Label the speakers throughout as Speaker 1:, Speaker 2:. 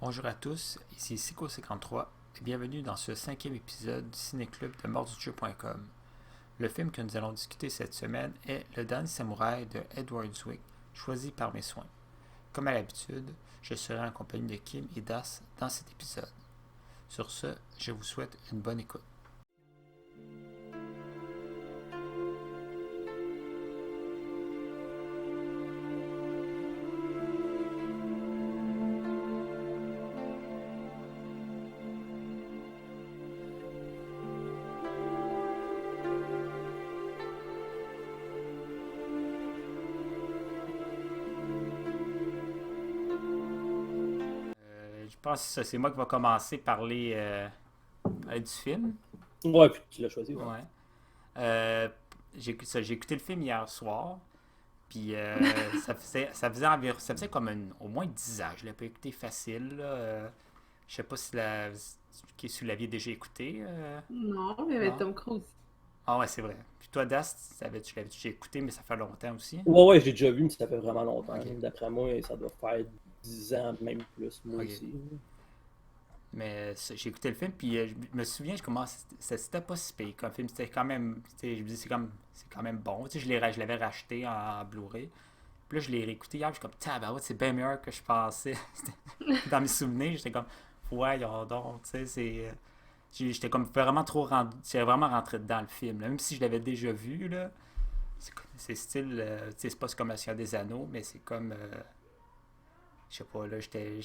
Speaker 1: Bonjour à tous, ici Sico53 et bienvenue dans ce cinquième épisode du Ciné-Club de mortdudieu.com. Le film que nous allons discuter cette semaine est Le Dernier Samouraï de Edward Zwick, choisi par mes soins. Comme à l'habitude, je serai en compagnie de Kim et Das dans cet épisode. Sur ce, je vous souhaite une bonne écoute. Je pense que c'est moi qui vais commencer par parler du film.
Speaker 2: Ouais, puis tu l'as choisi, ouais.
Speaker 1: Ouais. Euh, j'ai écouté le film hier soir. Puis ça faisait comme au moins 10 ans. Je l'ai pas écouté facile. Là. Je sais pas si vous l'aviez déjà écouté.
Speaker 3: Non, mais avec
Speaker 1: Non?
Speaker 3: Tom Cruise.
Speaker 1: Ah ouais, c'est vrai. Puis toi, Das, tu l'avais déjà écouté, mais ça fait longtemps aussi.
Speaker 2: Ouais, ouais, j'ai déjà vu, mais ça fait vraiment longtemps.
Speaker 1: Ok.
Speaker 2: D'après moi, ça doit faire 10 ans, même plus, moi
Speaker 1: Ok.
Speaker 2: aussi.
Speaker 1: Mais j'ai écouté le film, puis je me souviens, c'était pas si pire comme film. C'était quand même, tu sais, je me dis, c'est quand même bon. Tu sais, je l'avais racheté en Blu-ray. Puis là, je l'ai réécouté hier, je suis comme, tabarouette, c'est bien meilleur que je pensais. Dans mes souvenirs, j'étais comme, voyons donc, tu sais, j'étais comme vraiment j'étais vraiment rentré dans le film, là. Même si je l'avais déjà vu, là. C'est style, tu sais, c'est pas comme Le Seigneur des Anneaux, mais c'est comme, je sais pas, là, j'étais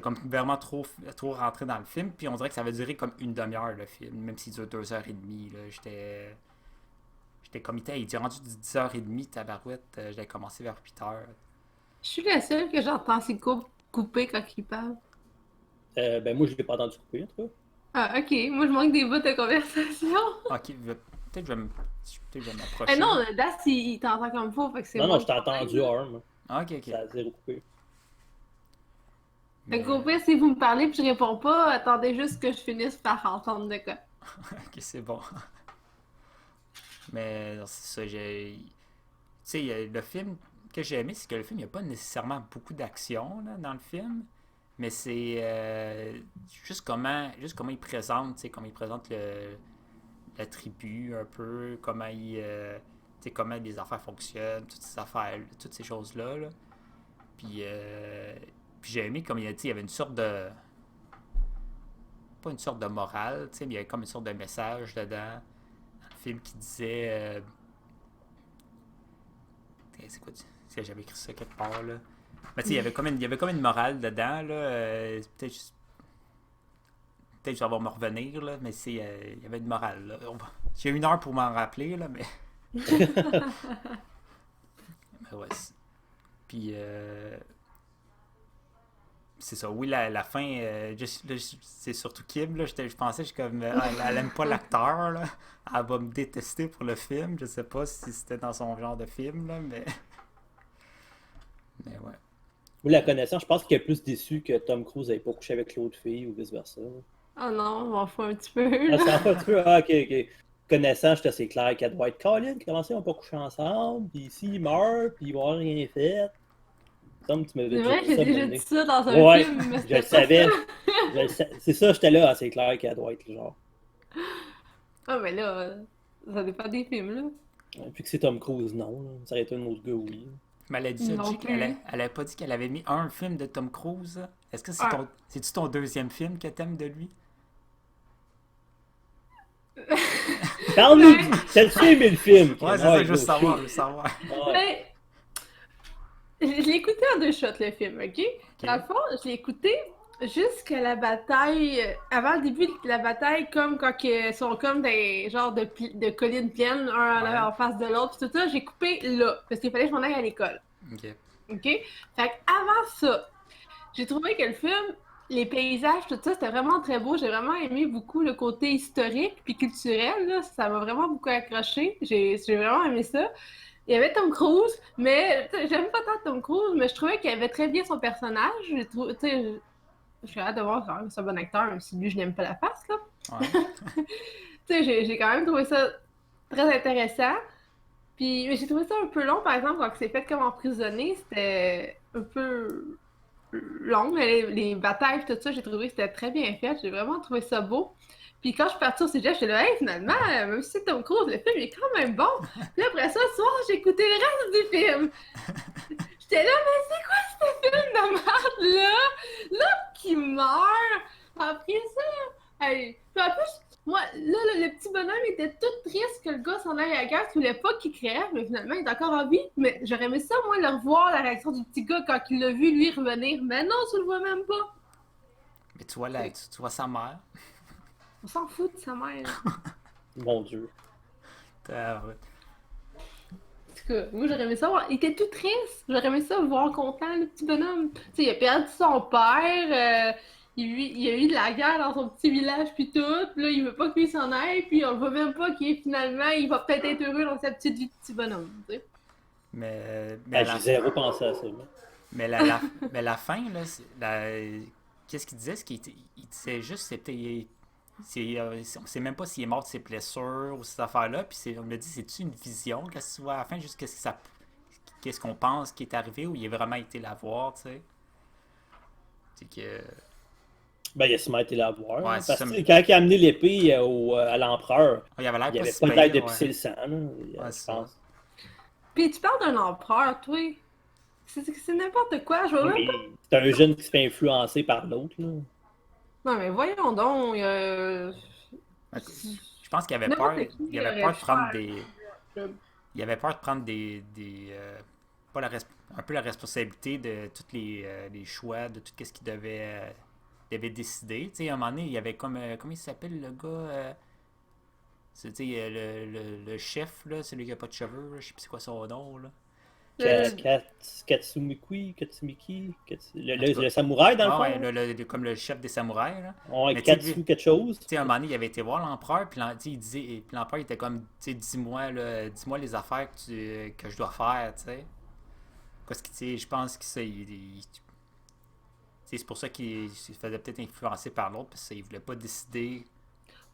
Speaker 1: comme vraiment trop rentré dans le film, puis on dirait que ça avait duré comme une demi-heure, le film, même s'il dure 2 heures et demie, là. J'étais comme, il était rendu 10 heures et demie, tabarouette, j'avais commencé vers 8 heures.
Speaker 3: Je suis la seule que j'entends ses coupes coupées quand il parle.
Speaker 2: Ben, moi, je l'ai pas entendu couper, en tout cas.
Speaker 3: Ah, ok. Moi, je manque des bouts de conversation.
Speaker 1: Ok, peut-être que je vais
Speaker 3: Eh
Speaker 1: m'approcher.
Speaker 3: non, Das, il t'entend comme faux, fait que c'est
Speaker 2: Non,
Speaker 3: moi
Speaker 2: non,
Speaker 3: le
Speaker 2: je t'ai
Speaker 3: problème,
Speaker 2: entendu
Speaker 3: là.
Speaker 2: Arm.
Speaker 1: Ah, ok, ok.
Speaker 2: Ça a zéro coupé.
Speaker 3: Fait
Speaker 1: Mais,
Speaker 3: qu'au pire, si vous me parlez et je réponds pas, attendez juste que je finisse par entendre de quoi.
Speaker 1: ok, c'est bon. Mais non, c'est ça, tu sais, le film que j'ai aimé, c'est que le film, il n'y a pas nécessairement beaucoup d'action là, dans le film, mais c'est juste comment il présente, tu sais, comment il présente la tribu un peu, tu sais, comment les affaires fonctionnent, toutes ces affaires, toutes ces choses-là. Là. Puis, puis j'ai aimé comme tu sais, il y avait une sorte de, pas une sorte de morale, tu sais, mais il y avait comme une sorte de message dedans, dans le film qui disait, c'est quoi, j'avais écrit ça quelque part, là. Mais tu sais, il y avait comme une morale dedans, là. Peut-être que ça va me revenir, là, mais il y avait une morale, là. J'ai 1 heure pour m'en rappeler, là, mais. Mais ouais. Puis, c'est ça. Oui, la fin, c'est surtout Kim, là. Je pensais, je suis comme, elle aime pas l'acteur, là. Elle va me détester pour le film. Je sais pas si c'était dans son genre de film, là, mais. Mais ouais.
Speaker 2: Moi, la connaissance, je pense qu'il est plus déçu que Tom Cruise n'ait pas couché avec l'autre fille ou vice-versa.
Speaker 3: Oh non, on m'en fout un petit peu,
Speaker 2: Ah,
Speaker 3: là.
Speaker 2: c'est en fait un petit peu. Ah, ok, ok. Connaissant, j'étais assez clair qu'elle doit être Colin, comment ça, ils n'ont pas couché ensemble, puis s'il meurt, puis ils vont avoir rien fait. Comme tu m'avais
Speaker 3: C'est
Speaker 2: déjà
Speaker 3: vrai,
Speaker 2: dit
Speaker 3: j'ai
Speaker 2: ça,
Speaker 3: déjà dit
Speaker 2: Mané.
Speaker 3: ça dans un
Speaker 2: Ouais,
Speaker 3: film, mais
Speaker 2: je le
Speaker 3: c'était pas ça.
Speaker 2: savais. C'est ça, j'étais là, assez clair qu'elle doit être le genre.
Speaker 3: Ah, mais là, ça dépend des films, là.
Speaker 2: Puis que c'est Tom Cruise, non. Là. Ça aurait été un autre gars, oui.
Speaker 1: Mais elle a dit ça,
Speaker 3: Non
Speaker 1: Jake. Elle,
Speaker 3: plus.
Speaker 1: elle avait pas dit qu'elle avait mis un film de Tom Cruise. Est-ce que
Speaker 3: Ah.
Speaker 1: c'est-tu ton deuxième film que t'aimes de lui?
Speaker 2: Parle-nous
Speaker 3: Ben,
Speaker 2: du. T'as-tu aimé le film,
Speaker 1: Ouais,
Speaker 2: Kim?
Speaker 1: c'est ça que
Speaker 2: Ouais,
Speaker 1: je veux
Speaker 2: go,
Speaker 1: savoir,
Speaker 2: shoot.
Speaker 1: je veux savoir.
Speaker 2: Ouais.
Speaker 3: ben, je l'ai écouté en deux shots, le film, ok? Dans le
Speaker 1: Ok.
Speaker 3: fond, je l'ai écouté jusqu'à la bataille, avant le début de la bataille, comme quand ils sont comme des genres de collines pleines,
Speaker 1: Ouais.
Speaker 3: en face de l'autre, puis tout ça, j'ai coupé là, parce qu'il fallait que je m'en aille à l'école,
Speaker 1: Ok.
Speaker 3: ok? Fait qu'avant ça, j'ai trouvé que le film, les paysages, tout ça, c'était vraiment très beau. J'ai vraiment aimé beaucoup le côté historique puis culturel, là. Ça m'a vraiment beaucoup accroché. J'ai vraiment aimé ça. Il y avait Tom Cruise, mais j'aime pas tant Tom Cruise, mais je trouvais qu'il avait très bien son personnage. Je suis hâte de voir quand même, c'est un bon acteur, même si lui, je n'aime pas la face, là.
Speaker 1: Ouais.
Speaker 3: J'ai quand même trouvé ça très intéressant. Puis, mais j'ai trouvé ça un peu long, par exemple, quand c'est fait comme emprisonné, c'était un peu. longue, les batailles, tout ça, j'ai trouvé que c'était très bien fait. J'ai vraiment trouvé ça beau. Puis quand je suis partie au cégep, j'étais là, hey, finalement, même si c'est Tom Cruise, le film est quand même bon. Puis après ça, ce soir, j'ai écouté le reste du film. J'étais là, mais c'est quoi ce film de merde là? L'autre qui meurt. Après ça, hey. Puis en plus, moi, là, le petit bonhomme était tout triste que le gars s'en aille à la guerre, qu'il voulait pas qu'il crève, mais finalement, il est encore en vie. Mais j'aurais aimé ça, moi, le revoir, la réaction du petit gars quand il l'a vu, lui, revenir. Mais non, tu le vois même pas.
Speaker 1: Mais tu vois, là, tu vois sa mère.
Speaker 3: On s'en fout de sa mère.
Speaker 2: Mon Dieu.
Speaker 1: Ouais.
Speaker 3: En tout cas, moi, j'aurais aimé ça voir. Il était tout triste. J'aurais aimé ça le voir content, le petit bonhomme. Tu sais, il a perdu son père. Il a eu de la guerre dans son petit village, puis tout. Puis là, il veut pas que lui s'en aille. Puis on le voit même pas qu'il est finalement. Il va peut-être être heureux dans sa petite vie de petit bonhomme. Tu sais.
Speaker 1: Mais
Speaker 2: J'ai zéro pensé à ça. Moi.
Speaker 1: mais la fin, là, qu'est-ce qu'il disait? Il disait juste c'était. On sait même pas s'il est mort de ses blessures ou ces affaires-là. Puis on me dit, c'est-tu une vision? Qu'est-ce que tu vois à la fin? Juste qu'est-ce qu'on pense qui est arrivé ou il a vraiment été la voir, tu sais? C'est que.
Speaker 2: Ben, il a sûrement été la voir.
Speaker 1: Ouais,
Speaker 2: parce
Speaker 1: ça
Speaker 2: que quand il a amené l'épée à l'empereur,
Speaker 1: Il avait l'air
Speaker 2: il
Speaker 1: pas
Speaker 2: avait
Speaker 1: si
Speaker 2: pas
Speaker 1: pire,
Speaker 2: l'air de
Speaker 1: ouais.
Speaker 2: pisser le sang, là,
Speaker 1: Ouais,
Speaker 2: je
Speaker 1: ça.
Speaker 2: pense.
Speaker 3: Puis tu parles d'un empereur, toi. C'est n'importe quoi. Je vois même
Speaker 2: Oui,
Speaker 3: pas.
Speaker 2: c'est un jeune qui se fait influencer par l'autre. Là.
Speaker 3: Non, mais voyons donc.
Speaker 1: Je pense qu'il avait
Speaker 3: N'importe
Speaker 1: peur.
Speaker 3: qui
Speaker 1: Il avait
Speaker 3: aurait
Speaker 1: peur de
Speaker 3: pu
Speaker 1: prendre
Speaker 3: faire
Speaker 1: des. Il avait peur de prendre pas un peu la responsabilité de tous les choix, de tout ce qu'il devait décider. Tu sais, à un moment donné, il y avait comme. Comment il s'appelle le gars c'est le chef, là, celui qui a pas de cheveux, là, je sais plus c'est quoi son nom. Là.
Speaker 2: Katsumiki,
Speaker 1: En tout cas.
Speaker 2: le samouraï dans le
Speaker 1: Ah
Speaker 2: fond.
Speaker 1: ouais,
Speaker 2: là.
Speaker 1: comme le chef des samouraïs. Là.
Speaker 2: Ouais,
Speaker 1: Mais tu sais,
Speaker 2: Katsu
Speaker 1: lui-
Speaker 2: quelque chose.
Speaker 1: Tu sais, à un moment donné, il avait été voir l'empereur, puis il disait, puis l'empereur il était comme, tu sais, dis-moi les affaires que je dois faire, tu sais. Parce que, tu sais, je pense que ça, tu sais, c'est pour ça qu'il se faisait peut-être influencer par l'autre, parce qu'il voulait pas décider.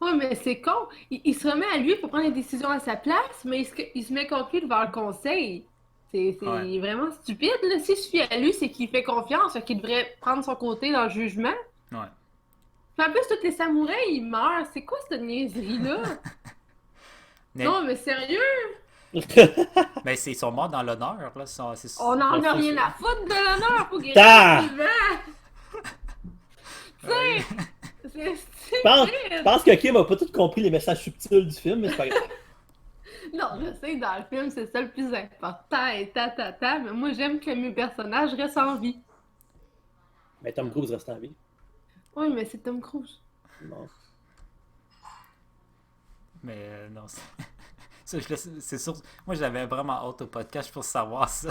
Speaker 3: Ouais, mais c'est con. Il se remet à lui pour prendre les décisions à sa place, mais il se met contre lui devant le conseil. C'est
Speaker 1: Ouais,
Speaker 3: vraiment stupide, là. S'il se fie à lui, c'est qu'il fait confiance, fait qu'il devrait prendre son côté dans le jugement.
Speaker 1: ouais.
Speaker 3: Puis en plus, tous les samouraïs, ils meurent. C'est quoi cette niaiserie-là?
Speaker 1: Mais,
Speaker 3: Non, mais sérieux?
Speaker 1: mais ils sont morts dans l'honneur, là.
Speaker 3: On n'en
Speaker 2: Ouais,
Speaker 3: a
Speaker 2: c'est
Speaker 3: rien
Speaker 2: ça.
Speaker 3: à foutre de l'honneur pour qu'il
Speaker 2: Ta!
Speaker 3: reste vivant. Tu sais, c'est
Speaker 2: Je
Speaker 3: stupide.
Speaker 2: pense que Kim a pas tout compris les messages subtils du film, mais c'est pas grave.
Speaker 3: Non, je sais, dans le film, c'est ça le plus important et mais moi, j'aime que mes personnages restent en vie.
Speaker 2: Mais Tom Cruise reste en vie.
Speaker 3: Oui, mais c'est Tom Cruise.
Speaker 2: Non.
Speaker 1: Mais non, c'est sûr. Moi, j'avais vraiment hâte au podcast pour savoir ça.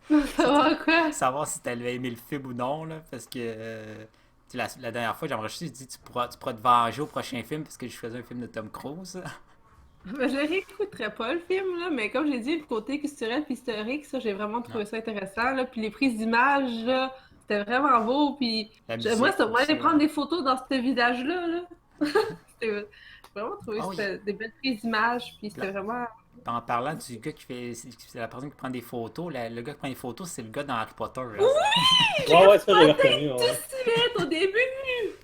Speaker 3: Ça va quoi?
Speaker 1: Savoir si tu allais aimer le film ou non, là, parce que tu sais, la dernière fois, j'ai enregistré, j'ai dit tu pourras te venger au prochain film parce que je faisais un film de Tom Cruise.
Speaker 3: Ben, je réécouterai pas le film, là, mais comme j'ai dit, le côté culturel et historique, ça, j'ai vraiment trouvé ça intéressant. Là. Puis les prises d'images, là, c'était vraiment beau. Puis
Speaker 1: La
Speaker 3: moi,
Speaker 1: musique
Speaker 3: ça m'a
Speaker 1: aussi,
Speaker 3: aller prendre des photos dans ce village-là. Là. J'ai vraiment trouvé
Speaker 1: Ah
Speaker 3: que
Speaker 1: oui.
Speaker 3: c'était des belles prises d'images. Puis c'était
Speaker 1: Là.
Speaker 3: vraiment.
Speaker 1: En parlant du gars qui fait. C'est la personne qui prend des photos. Le gars qui prend des photos, c'est le gars dans Harry Potter. Là.
Speaker 2: Ouais, ça, j'ai reconnu.
Speaker 3: Tout
Speaker 2: Ouais.
Speaker 3: suite au début!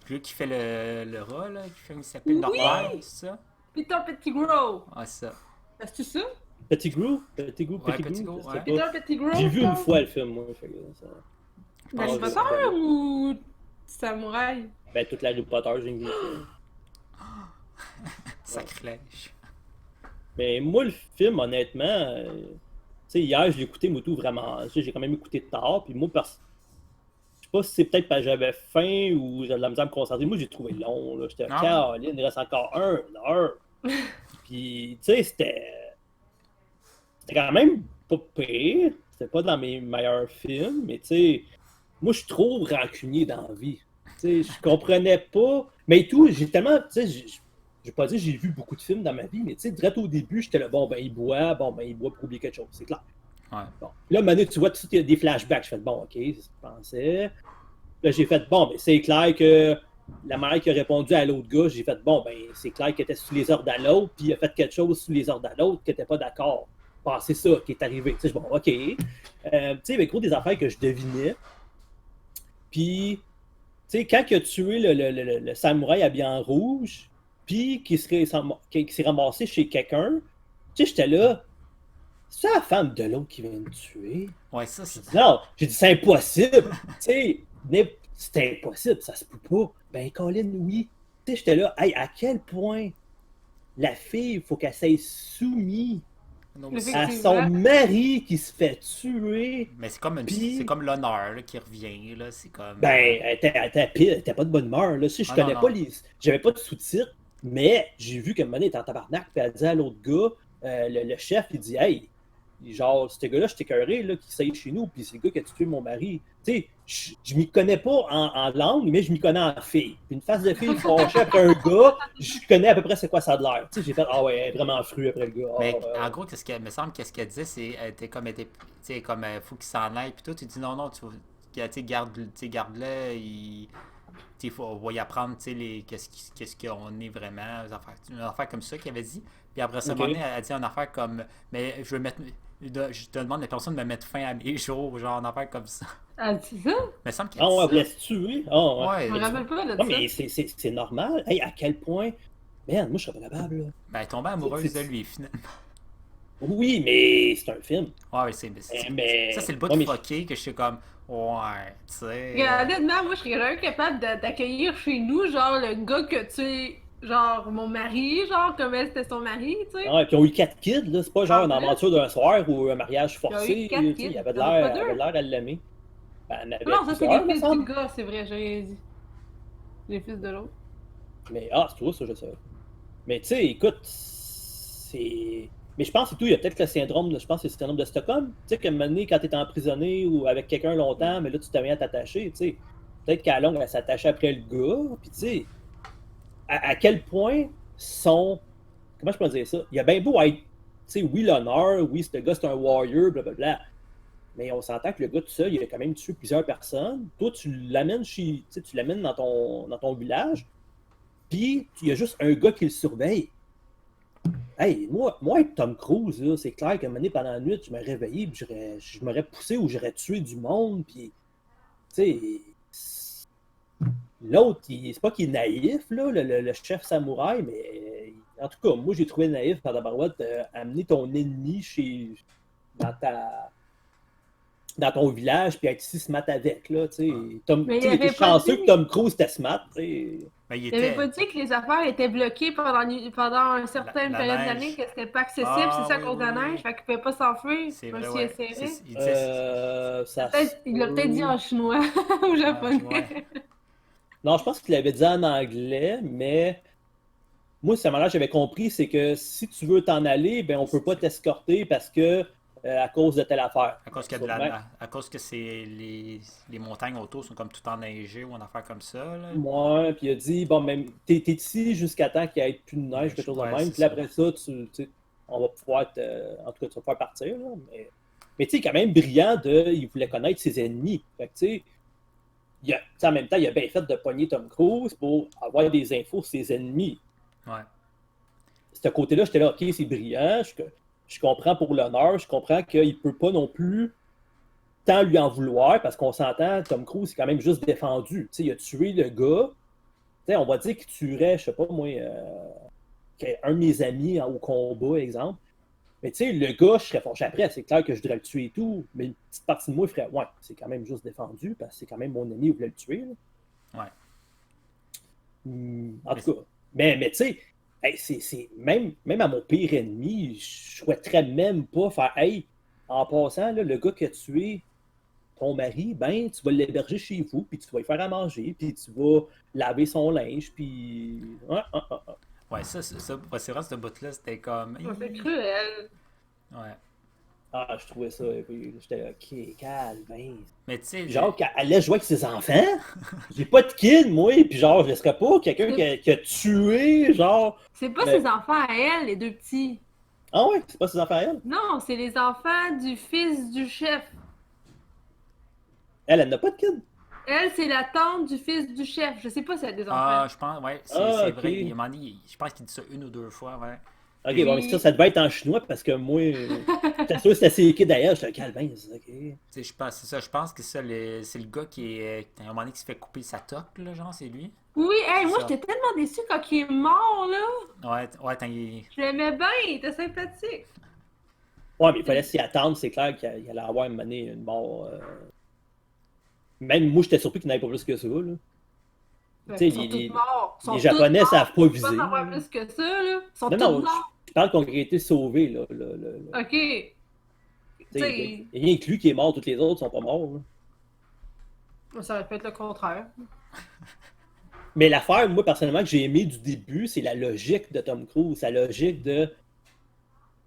Speaker 1: Lui qui fait le rat, là, il s'appelle
Speaker 3: Oui.
Speaker 1: Norbert, c'est ça?
Speaker 3: Peter Pettigrew!
Speaker 1: Ah, c'est ça.
Speaker 3: Est-ce que c'est ça?
Speaker 2: Petit Gros, Petit Gros,
Speaker 1: Ouais,
Speaker 2: Petit
Speaker 1: Petit
Speaker 2: Gros.
Speaker 1: Gros,
Speaker 2: je
Speaker 1: ouais.
Speaker 2: sais
Speaker 3: Peter
Speaker 2: pas.
Speaker 3: Pettigrew?
Speaker 2: J'ai vu
Speaker 3: ça?
Speaker 2: une fois le film, moi. Fait que ça...
Speaker 3: Harry
Speaker 2: pense
Speaker 3: Potter
Speaker 2: que-
Speaker 3: ou Samouraï?
Speaker 2: Ben, toute la Harry Potter, j'ai vu.
Speaker 1: Sacrilège.
Speaker 2: Mais moi, le film, honnêtement, tu sais, hier, je l'ai écouté, Moutou, vraiment. Tu sais, j'ai quand même écouté tard, puis moi, je sais pas si c'est peut-être parce que j'avais faim ou j'avais de la misère à me concentrer. Moi, j'ai trouvé long, là. J'étais,
Speaker 1: Ah.
Speaker 2: Caroline, il reste encore 1 heure. Puis, tu sais, c'était quand même pas pire. C'était pas dans mes meilleurs films, mais tu sais, moi, je suis trop rancunier dans la vie. Tu sais, je comprenais pas. Mais tout, j'ai tellement. Tu sais, je vais pas dire que j'ai vu beaucoup de films dans ma vie, mais tu sais, direct au début, j'étais là, bon, ben, il boit pour oublier quelque chose, c'est clair.
Speaker 1: Ouais.
Speaker 2: Bon. Là, Manu, tu vois, tout de suite, il y a des flashbacks. Je fais, bon, ok, c'est ce que je pensais. Là, j'ai fait, bon, ben, c'est clair que la mère qui a répondu à l'autre gars, j'ai fait, bon, ben, c'est clair qu'il était sous les ordres à l'autre, puis il a fait quelque chose sous les ordres à l'autre qui n'était pas d'accord. Bon, c'est ça qui est arrivé. Tu sais, bon, ok. Tu sais, avec gros des affaires que je devinais. Puis, tu sais, quand il a tué le samouraï habillé en rouge, puis qui s'est ramassé chez quelqu'un, tu sais, j'étais là, c'est la femme de l'autre qui vient me tuer.
Speaker 1: Ouais, ça,
Speaker 2: J'ai
Speaker 1: c'est.
Speaker 2: dit non, j'ai dit c'est impossible. Tu sais, c'est impossible, ça se peut pas. Ben, Colin, oui. Tu sais, j'étais là, hey, à quel point la fille, il faut qu'elle s'aille soumise
Speaker 1: Non, mais
Speaker 2: à
Speaker 3: Effectivement.
Speaker 2: son mari qui se fait tuer.
Speaker 1: mais c'est comme
Speaker 2: Puis-
Speaker 1: c'est comme l'honneur là, qui revient, là. C'est comme.
Speaker 2: Ben, elle était pas de bonne humeur. Là. Si je
Speaker 1: Ah,
Speaker 2: connais
Speaker 1: non,
Speaker 2: pas
Speaker 1: non.
Speaker 2: les. J'avais pas de sous-titres, mais j'ai vu qu'à un moment donné, elle était en tabarnak, puis elle disait à l'autre gars, le chef, il dit hey, genre, ce gars-là, je t'ai écœuré, là, qui s'aille chez nous, puis c'est le gars qui a tué mon mari. Tu sais, je m'y connais pas en langue, mais je m'y connais en fille. Puis une face de fille fâchée après un gars, je connais à peu près c'est quoi ça a de l'air. Tu sais, j'ai fait ah ouais, elle est vraiment fru après le gars.
Speaker 1: Mais
Speaker 2: Ah,
Speaker 1: en gros, qu'est-ce qu'elle me semble qu'est-ce qu'elle disait, c'est elle était, tu sais, comme faut qu'il s'en aille, puis toi, tu dis non, non, tu sais, garde-le, on va y apprendre, tu sais, qu'est-ce qu'on est vraiment, une affaire comme ça qu'elle avait dit. Puis après ça,
Speaker 2: Ok.
Speaker 1: à un moment donné, elle a dit une affaire comme, mais je te demande la personne de me mettre fin à mes jours, genre une affaire comme ça.
Speaker 3: Ah, c'est ça?
Speaker 1: Il me semble qu'elle
Speaker 2: ah ouais,
Speaker 1: a
Speaker 2: elle
Speaker 1: dit
Speaker 2: voulait se tuer. Ah ouais.
Speaker 1: ça. Ouais,
Speaker 3: Je me rappelle pas de
Speaker 2: Non,
Speaker 3: ça.
Speaker 2: mais c'est normal. Hey, à quel point. Man, moi, je serais pas capable, là.
Speaker 1: ben, elle est tombée amoureuse de lui, finalement.
Speaker 2: Oui, mais c'est un film.
Speaker 1: Ouais, ça, c'est le bout de
Speaker 2: Ouais, mais-
Speaker 1: fucké que je suis comme, ouais, tu sais.
Speaker 3: Honnêtement, moi, je serais jamais capable d'accueillir chez nous, genre, le gars que tu es, genre, mon mari, genre, comme elle, c'était son mari, tu sais.
Speaker 2: Ah ouais, puis ils ont eu 4 kids, là. C'est pas genre
Speaker 3: En
Speaker 2: une
Speaker 3: plus.
Speaker 2: aventure d'un soir ou un mariage
Speaker 3: Ils ont eu
Speaker 2: forcé.
Speaker 3: 4
Speaker 2: Tu sais,
Speaker 3: kids.
Speaker 2: il avait de
Speaker 3: Il y en a pas
Speaker 2: l'air,
Speaker 3: deux.
Speaker 2: avait de l'air à l'aimer. Ben, elle en avait
Speaker 3: Non, ça, c'est
Speaker 2: plusieurs,
Speaker 3: les
Speaker 2: me
Speaker 3: fils
Speaker 2: semble.
Speaker 3: du gars, c'est vrai, j'ai dit. Les fils de l'autre.
Speaker 2: Mais, c'est toi, ça, je sais. Mais, tu sais, écoute, c'est. Mais je pense que c'est tout, il y a peut-être le syndrome, je pense que c'est le syndrome de Stockholm. Tu sais, qu'à un moment donné, quand tu es emprisonné ou avec quelqu'un longtemps, mais là, tu t'as rien à t'attacher, tu sais. Peut-être qu'à la longue, elle s'attachait après le gars, puis tu sais, à quel point son. Comment je peux dire ça? Il y a bien beau être, tu sais, oui, l'honneur, oui, ce gars, c'est un warrior, blablabla. Mais on s'entend que le gars tout seul, il a quand même tué plusieurs personnes. Toi, tu l'amènes chez. Tu sais, tu l'amènes dans ton village, puis il y a juste un gars qui le surveille. Hey, moi être Tom Cruise, là, c'est clair qu'à un moment donné, pendant la nuit, je me réveillé, puis je m'aurais poussé ou j'aurais tué du monde, puis, tu sais, l'autre, c'est pas qu'il est naïf, là, le chef samouraï, mais en tout cas, moi, j'ai trouvé naïf par la barouette amener ton ennemi dans ta, dans ton village, puis être si smart avec, là, tu sais.
Speaker 3: Mais
Speaker 2: Tu sais,
Speaker 3: il
Speaker 2: il était
Speaker 3: avait pas
Speaker 2: chanceux
Speaker 3: dit-
Speaker 2: que Tom Cruise était smart, tu sais.
Speaker 1: Ben, il
Speaker 3: Il avait
Speaker 1: était.
Speaker 3: pas dit que les affaires étaient bloquées pendant une certaine
Speaker 1: La
Speaker 3: période
Speaker 1: neige.
Speaker 3: d'année, que c'était pas accessible,
Speaker 1: Ah,
Speaker 3: c'est ça à
Speaker 1: oui,
Speaker 3: cause de la
Speaker 1: oui, oui.
Speaker 3: neige, fait qu'il pouvait pas s'enfuir,
Speaker 1: C'est
Speaker 3: même
Speaker 1: vrai,
Speaker 3: s'il
Speaker 1: ouais.
Speaker 3: essayait.
Speaker 1: Il disait.
Speaker 2: Ça
Speaker 3: Il l'a peut-être dit en chinois ou
Speaker 1: Ouais.
Speaker 3: japonais.
Speaker 2: Non, je pense qu'il l'avait dit en anglais, mais moi, ce moment-là, j'avais compris, c'est que si tu veux t'en aller, ben on peut pas t'escorter parce que à cause de telle affaire.
Speaker 1: À cause que, à cause que les montagnes autour sont comme tout enneigées ou une affaire comme ça. Là.
Speaker 2: Moi, puis il a dit, bon, même, t'es ici jusqu'à temps qu'il n'y ait plus de neige, quelque chose de
Speaker 1: Ouais,
Speaker 2: même.
Speaker 1: c'est
Speaker 2: Puis
Speaker 1: ça.
Speaker 2: après ça, tu sais, on va pouvoir en tout cas, tu vas pouvoir partir. Là, mais tu sais, quand même brillant il voulait connaître ses ennemis. Fait que tu sais, tu sais, en même temps, il a bien fait de pogner Tom Cruise pour avoir des infos sur ses ennemis.
Speaker 1: Ouais.
Speaker 2: Ce côté-là, j'étais là, ok, c'est brillant, je comprends pour l'honneur, je comprends qu'il ne peut pas non plus tant lui en vouloir, parce qu'on s'entend, Tom Cruise, c'est quand même juste défendu. Tu sais, il a tué le gars. Tu sais, on va dire qu'il tuerait, je sais pas moi, un de mes amis au combat, exemple. Mais tu sais, le gars, je serais fâché après, c'est clair que je voudrais le tuer et tout, mais une petite partie de moi ferait, ouais, c'est quand même juste défendu, parce que c'est quand même mon ami qui voulait le tuer. Là.
Speaker 1: Ouais.
Speaker 2: En tout cas. Mais tu sais, hey, même à mon pire ennemi, je souhaiterais même pas faire, hey, en passant, là, le gars qui a tué ton mari, ben, tu vas l'héberger chez vous, puis tu vas lui faire à manger, puis tu vas laver son linge, puis.
Speaker 1: Ouais, c'est vrai, ce bout-là, c'était comme.
Speaker 3: C'est cruel.
Speaker 1: Ouais.
Speaker 2: Ah, je trouvais ça, et puis j'étais ok, calme.
Speaker 1: Mais tu sais,
Speaker 2: Genre, qu'elle laisse jouer avec ses enfants, j'ai pas de kid, moi, puis genre, je laisserais pas quelqu'un qui a tué, genre.
Speaker 3: C'est pas
Speaker 2: Mais-
Speaker 3: ses enfants à elle, les deux petits.
Speaker 2: Ah ouais, c'est pas ses enfants à elle.
Speaker 3: Non, c'est les enfants du fils du chef.
Speaker 2: Elle n'a pas de kid.
Speaker 3: Elle, c'est la tante du fils du chef. Je sais pas si elle a des enfants.
Speaker 1: ah, je pense, ouais,
Speaker 2: Ah,
Speaker 1: c'est
Speaker 2: ok.
Speaker 1: vrai. Je pense qu'il dit ça une ou deux fois, ouais.
Speaker 2: Ok,
Speaker 1: Et,
Speaker 2: bon, mais ça devait être en chinois parce que moi, j'étais sûr que c'était assez écrit d'ailleurs. J'étais calme, ok.
Speaker 1: tu sais, c'est ça, je pense que ça, c'est le gars à un moment donné, qui se fait couper sa toque, là, genre, c'est lui.
Speaker 3: Oui, hey,
Speaker 1: C'est
Speaker 3: moi,
Speaker 1: ça.
Speaker 3: j'étais tellement déçue quand il est mort, là.
Speaker 1: Ouais, ouais,
Speaker 3: Je l'aimais bien, il était sympathique.
Speaker 2: Ouais, mais il fallait s'y attendre, c'est clair qu'il allait avoir une mort. Même moi, j'étais surpris qu'il n'avait pas plus que ça, là. Tu sais,
Speaker 3: Ils sont tous morts. Ils
Speaker 2: les
Speaker 3: sont tous
Speaker 2: Japonais savent
Speaker 3: morts.
Speaker 2: pas
Speaker 3: Ils peuvent
Speaker 2: viser,
Speaker 3: pas en avoir
Speaker 2: là.
Speaker 3: plus que ça, là. Ils sont
Speaker 2: Non,
Speaker 3: tous
Speaker 2: non,
Speaker 3: morts.
Speaker 2: je parle qu'on aurait été sauvés, là.
Speaker 3: OK. Tu
Speaker 2: Il
Speaker 3: sais,
Speaker 2: n'y a rien que lui qui est mort, tous les autres sont pas morts, là.
Speaker 3: ça aurait pu être le contraire.
Speaker 2: Mais l'affaire, moi, personnellement, que j'ai aimé du début, c'est la logique de Tom Cruise. La logique de.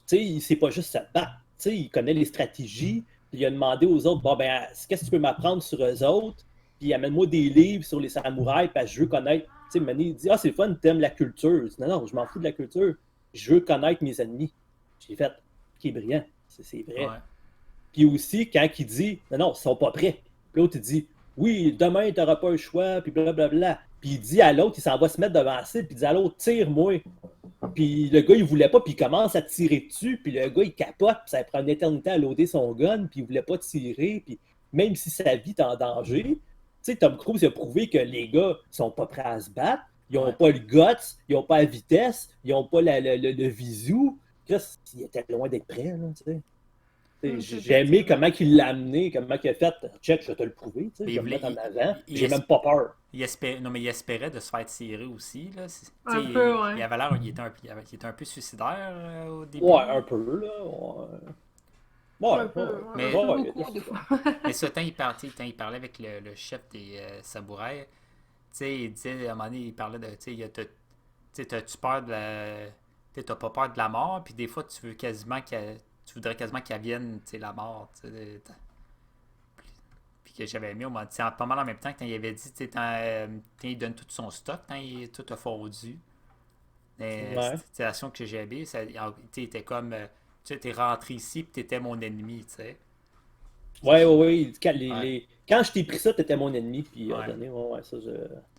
Speaker 2: Tu sais, c'est pas juste se battre. Tu sais, il connaît les stratégies. Puis il a demandé aux autres, bon, ben, qu'est-ce que tu peux m'apprendre sur eux autres? Puis amène-moi des livres sur les samouraïs, parce que je veux connaître. Tu sais, Mané, il dit, ah, c'est le fun, t'aimes la culture. Je dis, non, non, je m'en fous de la culture. Je veux connaître mes ennemis. J'ai fait, qui est brillant. C'est vrai.
Speaker 1: ouais.
Speaker 2: Puis aussi, quand il dit, non, non, ils sont pas prêts. Puis l'autre, il dit, oui, demain, tu n'auras pas le choix, puis blablabla. Puis il dit à l'autre, il s'en va se mettre devant la cible, puis il dit à l'autre, tire-moi. Puis le gars, il voulait pas, puis il commence à tirer dessus, puis le gars, il capote, puis ça prend une éternité à loader son gun, puis il voulait pas tirer, puis même si sa vie est en danger, tu sais, Tom Cruise a prouvé que les gars sont pas prêts à se battre, ils ont
Speaker 1: Ouais.
Speaker 2: pas le guts, ils ont pas la vitesse, ils ont pas le visu. Chris, il était loin d'être prêt, là, tu sais. J'ai aimé comment il l'a amené, comment il a fait. Check, je vais te le prouver, tu sais,
Speaker 1: Mais
Speaker 2: je
Speaker 1: il
Speaker 2: vais me
Speaker 1: voulait,
Speaker 2: mettre en avant.
Speaker 1: il
Speaker 2: J'ai même pas peur.
Speaker 1: non, mais il espérait de se faire tirer aussi, là. Tu sais,
Speaker 3: Un peu, ouais.
Speaker 1: il avait l'air, il était un peu suicidaire au début.
Speaker 2: Ouais, un peu, là. Ouais,
Speaker 3: Un
Speaker 2: ouais,
Speaker 3: peu, un
Speaker 1: Mais,
Speaker 3: peu
Speaker 2: ouais,
Speaker 3: beaucoup, des fois.
Speaker 1: mais ce temps, il parlait avec le chef des samouraïs. Tu sais, il disait, à un moment donné, il parlait de, tu sais, t'as-tu peur de la. Tu sais, t'as pas peur de la mort, puis des fois, tu voudrais quasiment qu'elle vienne, tu sais, la mort, tu sais. Puis que j'avais aimé au moment, tu sais, pas mal en même temps que quand il avait dit, tu sais, quand il donne tout son stock, quand il est tout a fondu. Mais
Speaker 2: ouais.
Speaker 1: c'était la situation que j'ai aimé, tu était comme, tu sais, t'es rentré ici, puis t'étais mon ennemi, tu sais. Puis
Speaker 2: Ouais, ouais, ouais.
Speaker 1: ouais,
Speaker 2: Quand je t'ai pris ça, t'étais mon ennemi, puis
Speaker 1: ouais.
Speaker 2: donné, ouais, ouais, ça, je.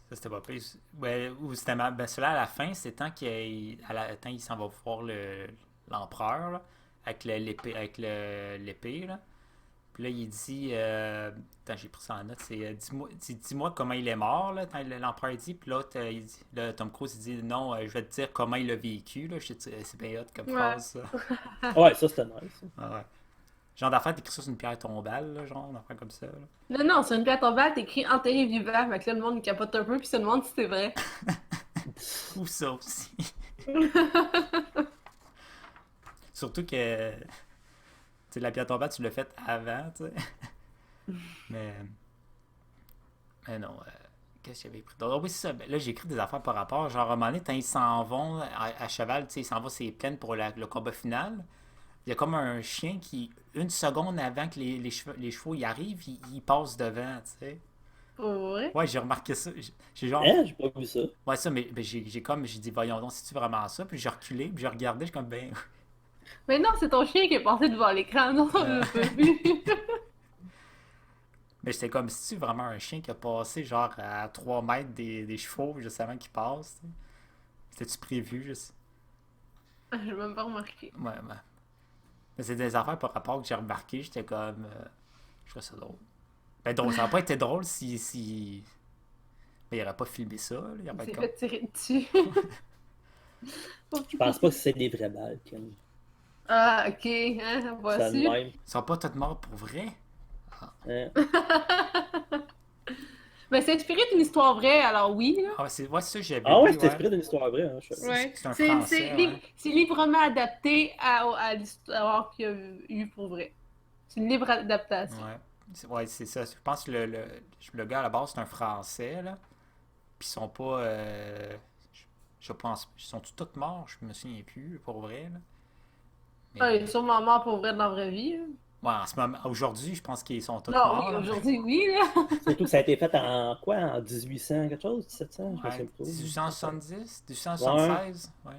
Speaker 1: Ça, c'était pas pire. Ouais, ou c'était ben, celui-là, à la fin, c'est tant il s'en va voir l'empereur, là, avec l'épée, là. Puis là, il dit, attends, j'ai pris ça en note, c'est, dis-moi comment il est mort, là, l'empereur dit. Puis l'autre, là, Tom Cruise, il dit, non, je vais te dire comment il a vécu, là. C'est bien hot comme
Speaker 3: Ouais.
Speaker 1: phrase, ça.
Speaker 2: Ouais, ça, c'était nice.
Speaker 1: Ah ouais. Genre d'affaire, t'écris ça sur une pierre tombale, là, genre, d'affaire comme ça, là.
Speaker 3: Non, non, sur une plaque tombale, t'écris enterré vivant. Fait que là, le monde il capote un peu puis se demande si c'est vrai.
Speaker 1: Ou ça aussi. Surtout que, tu sais, la pierre tombale, tu l'as faite avant, tu sais. Mais, mais non, qu'est-ce que j'avais pris d'autre? Ah oui, c'est ça. Ben, là, j'ai écrit des affaires par rapport. Genre, à un moment donné, quand ils s'en vont à cheval, tu sais, ils s'en vont sur les plaines pour le combat final. Il y a comme un chien qui, une seconde avant que les chevaux y arrivent, il passe devant, tu sais.
Speaker 3: Pour vrai?
Speaker 1: Ouais, j'ai remarqué ça. J'ai genre.
Speaker 2: Hein, j'ai pas vu ça.
Speaker 1: Ouais, ça, mais j'ai dit, voyons donc, c'est-tu vraiment ça? Puis j'ai reculé, puis j'ai regardé, je suis comme, ben.
Speaker 3: Mais non, c'est ton chien qui est passé devant l'écran. Non, on l'a pas vu.
Speaker 1: Mais j'étais comme, c'est-tu vraiment un chien qui a passé genre à 3 mètres des chevaux juste avant qu'il passe? Tu sais? C'était-tu prévu, juste?
Speaker 3: J'ai même pas remarqué.
Speaker 1: Ouais, ouais. Mais c'est des affaires par rapport que j'ai remarqué, j'étais comme. Je trouvais ça drôle. Ben donc, ça n'a pas été drôle si. Ben, il aurait pas filmé ça, là, il aurait
Speaker 3: Il
Speaker 1: pas
Speaker 3: s'est
Speaker 1: été
Speaker 3: fait tirer dessus.
Speaker 2: Je pense pas que c'est des vraies balles, Ken.
Speaker 3: Ah, ok. Hein,
Speaker 2: Ça de
Speaker 3: voici.
Speaker 2: même.
Speaker 1: Ils sont pas tous morts pour vrai?
Speaker 2: Hein.
Speaker 3: Mais c'est inspiré d'une histoire vraie, alors oui, là.
Speaker 1: Ah, c'est ça que j'avais
Speaker 2: Ah ouais,
Speaker 1: lu,
Speaker 2: c'est
Speaker 1: ouais.
Speaker 2: inspiré d'une histoire vraie, hein, je sais.
Speaker 3: Ouais.
Speaker 1: C'est un français, ouais.
Speaker 3: C'est librement adapté à l'histoire qu'il y a eu pour vrai. C'est une libre adaptation.
Speaker 1: Ouais. Ouais, c'est ça. Je pense que le gars à la base, c'est un français, là. Puis ils sont pas. Je pense. Ils sont tous morts, je me souviens plus, pour vrai, là. Mais,
Speaker 3: Ah, il est sûrement mort pour vrai dans la vraie vie, là.
Speaker 1: ouais, en ce moment, aujourd'hui, je pense qu'ils sont tous
Speaker 3: Non,
Speaker 1: morts,
Speaker 3: oui,
Speaker 1: là.
Speaker 3: aujourd'hui, oui, là.
Speaker 2: Surtout que ça a été fait en quoi? En 1800 quelque chose? 1700? Je me
Speaker 1: Ouais,
Speaker 2: souviens pas.
Speaker 1: 1870,
Speaker 2: Ouais,
Speaker 1: 1876, ouais.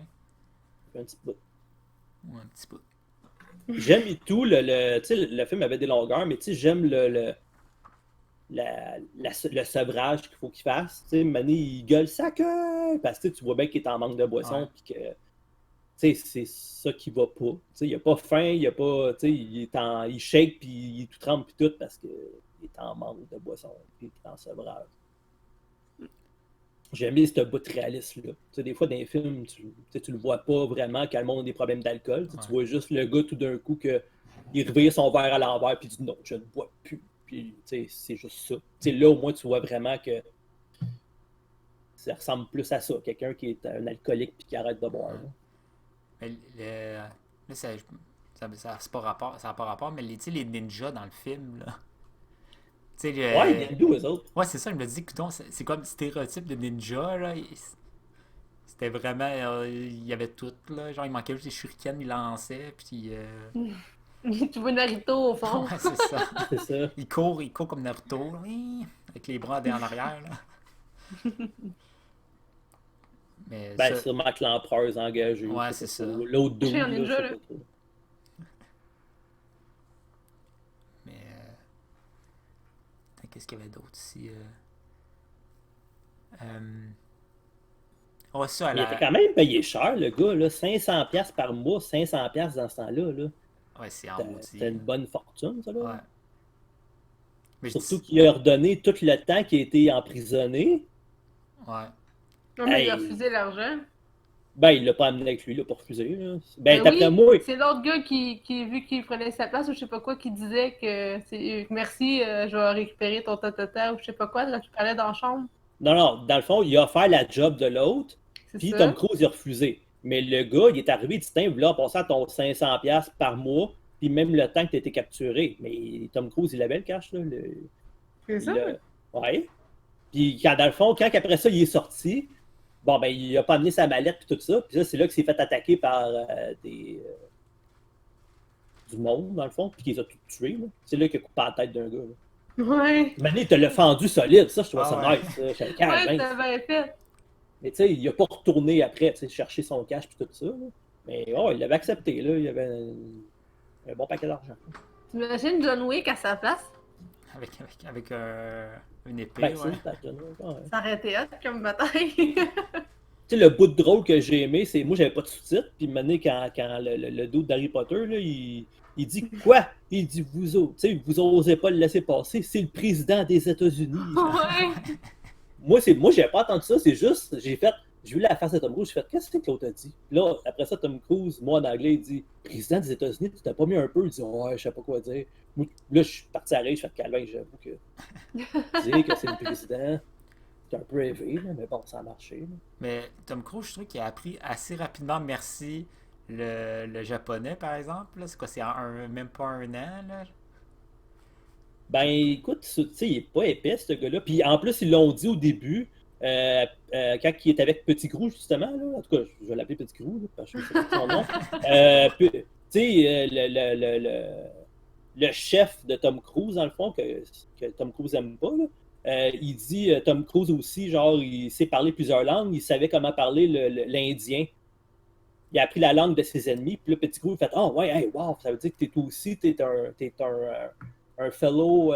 Speaker 2: un petit peu.
Speaker 1: Ouais, un petit peu.
Speaker 2: J'aime et tout, tu sais, le film avait des longueurs, mais tu sais, j'aime le sevrage qu'il faut qu'il fasse. Tu sais, Mané, il gueule sa queue! Parce que tu vois bien qu'il est en manque de boisson,
Speaker 1: Ouais.
Speaker 2: puis que c'est ça qui va pas. Il a pas faim, il a pas. Il shake puis il est tout trempe puis tout parce qu'il est en manque de boisson puis il est en sevrage. J'ai aimé ce bout de réaliste-là. Des fois, dans les films, tu le vois pas vraiment quand le monde a des problèmes d'alcool. Tu vois juste le gars tout d'un coup il revient son verre à l'envers puis il dit non, je ne bois plus. Puis c'est juste ça. Là, au moins, tu vois vraiment que ça ressemble plus à ça. Quelqu'un qui est un alcoolique puis qui arrête de boire.
Speaker 1: Mais là, ça n'a pas rapport, mais les ninjas dans le film, là.
Speaker 2: Ouais, ils viennent d'où, eux autres?
Speaker 1: Ouais, c'est ça, je me dis, écoute, c'est comme stéréotype de ninja, là. C'était vraiment. Il y avait tout, là. Genre, il manquait juste les shurikens, il lançait, puis.
Speaker 3: Tu vois Naruto au fond.
Speaker 1: Ouais, c'est ça.
Speaker 2: C'est ça.
Speaker 1: Il court comme Naruto, là, avec les bras en arrière, là. Mais
Speaker 2: Ben,
Speaker 1: ça...
Speaker 2: c'est sûrement que l'empereur est engagé.
Speaker 1: Ouais, c'est ça.
Speaker 2: L'autre dos,
Speaker 3: Je suis un ninja, là.
Speaker 1: Mais. Qu'est-ce qu'il y avait d'autre ici? Ouais, ça,
Speaker 2: Il était quand même payé cher, le gars, là. 500$ par mois, 500$ dans ce temps-là. Là.
Speaker 1: Ouais, c'est en maudit.
Speaker 2: C'était une bonne fortune, ça, là.
Speaker 1: Ouais. Mais
Speaker 2: surtout qu'il a redonné tout le temps qu'il a été emprisonné.
Speaker 1: Ouais.
Speaker 3: Non, mais il a refusé l'argent.
Speaker 2: Ben, il l'a pas amené avec lui, là, pour refuser. Là. Ben,
Speaker 3: Ben
Speaker 2: d'après
Speaker 3: oui,
Speaker 2: moi.
Speaker 3: c'est l'autre gars qui, vu qu'il prenait sa place ou je sais pas quoi, qui disait que merci, je vais récupérer ton tatata ou je sais pas quoi, là, tu parlais dans la chambre.
Speaker 2: Non, dans le fond, il a offert la job de l'autre, puis
Speaker 3: ça.
Speaker 2: Tom Cruise, il a refusé. Mais le gars, il est arrivé, il dit, tiens, là, passer à ton 500$ par mois, puis même le temps que tu as été capturé. Mais Tom Cruise, il avait le cash, là.
Speaker 3: C'est ça?
Speaker 2: Ouais. Puis dans le fond, quand après ça, il est sorti, bon, ben, il a pas amené sa mallette et tout ça. Puis là, c'est là qu'il s'est fait attaquer par du monde, dans le fond, puis qu'il les a tous tués. C'est là qu'il a coupé la tête d'un gars. Là.
Speaker 3: Ouais.
Speaker 2: Maintenant, il te l'a fendu solide. Ça, je trouvais ça
Speaker 1: ouais.
Speaker 2: nice. Ça.
Speaker 3: Ouais, c'était bien fait.
Speaker 2: Mais tu sais, il n'a pas retourné après, chercher son cash et tout ça. Là. Mais oh, il l'avait accepté. Là. Il avait un bon paquet d'argent.
Speaker 3: Tu imagines John Wick à sa place?
Speaker 1: Avec une épée,
Speaker 2: Ben,
Speaker 1: ouais.
Speaker 3: Ça aurait été hot comme bataille. Tu
Speaker 2: sais, le bout de drôle que j'ai aimé, c'est moi, j'avais pas de sous-titres. Puis maintenant, quand le dude d'Harry Potter, là, il dit quoi? Il dit, vous osez pas le laisser passer, c'est le président des États-Unis.
Speaker 3: Ouais.
Speaker 2: Moi, j'avais pas entendu ça, c'est juste, j'ai vu la face de Tom Cruise, j'ai fait, qu'est-ce que l'autre a dit? Puis là, après ça, Tom Cruise, moi en anglais, il dit, président des États-Unis, tu t'as pas mis un peu? Il dit, ouais, je sais pas quoi dire. Moi, là, je suis parti à rire, je fais, Calvin, j'avoue que dire que c'est le président, c'est un peu élevé, mais bon, ça a marché. Là.
Speaker 1: Mais Tom Cruise, je trouve qu'il a appris assez rapidement, merci, le japonais, par exemple. C'est quoi, c'est même pas un an, là?
Speaker 2: Ben, écoute, tu sais, il est pas épais, ce gars-là. Puis en plus, ils l'ont dit au début, quand il est avec Petit Grou, justement, là. En tout cas, je vais l'appeler Petit Grou, là, parce que je sais pas son nom. Tu sais, le chef de Tom Cruise, dans le fond, que Tom Cruise aime pas, là, il dit, Tom Cruise aussi, genre, il sait parler plusieurs langues, il savait comment parler l'indien. Il a appris la langue de ses ennemis, puis le Petit Grou, il fait, oh, ouais, hey, wow, ça veut dire que toi aussi, t'es un fellow,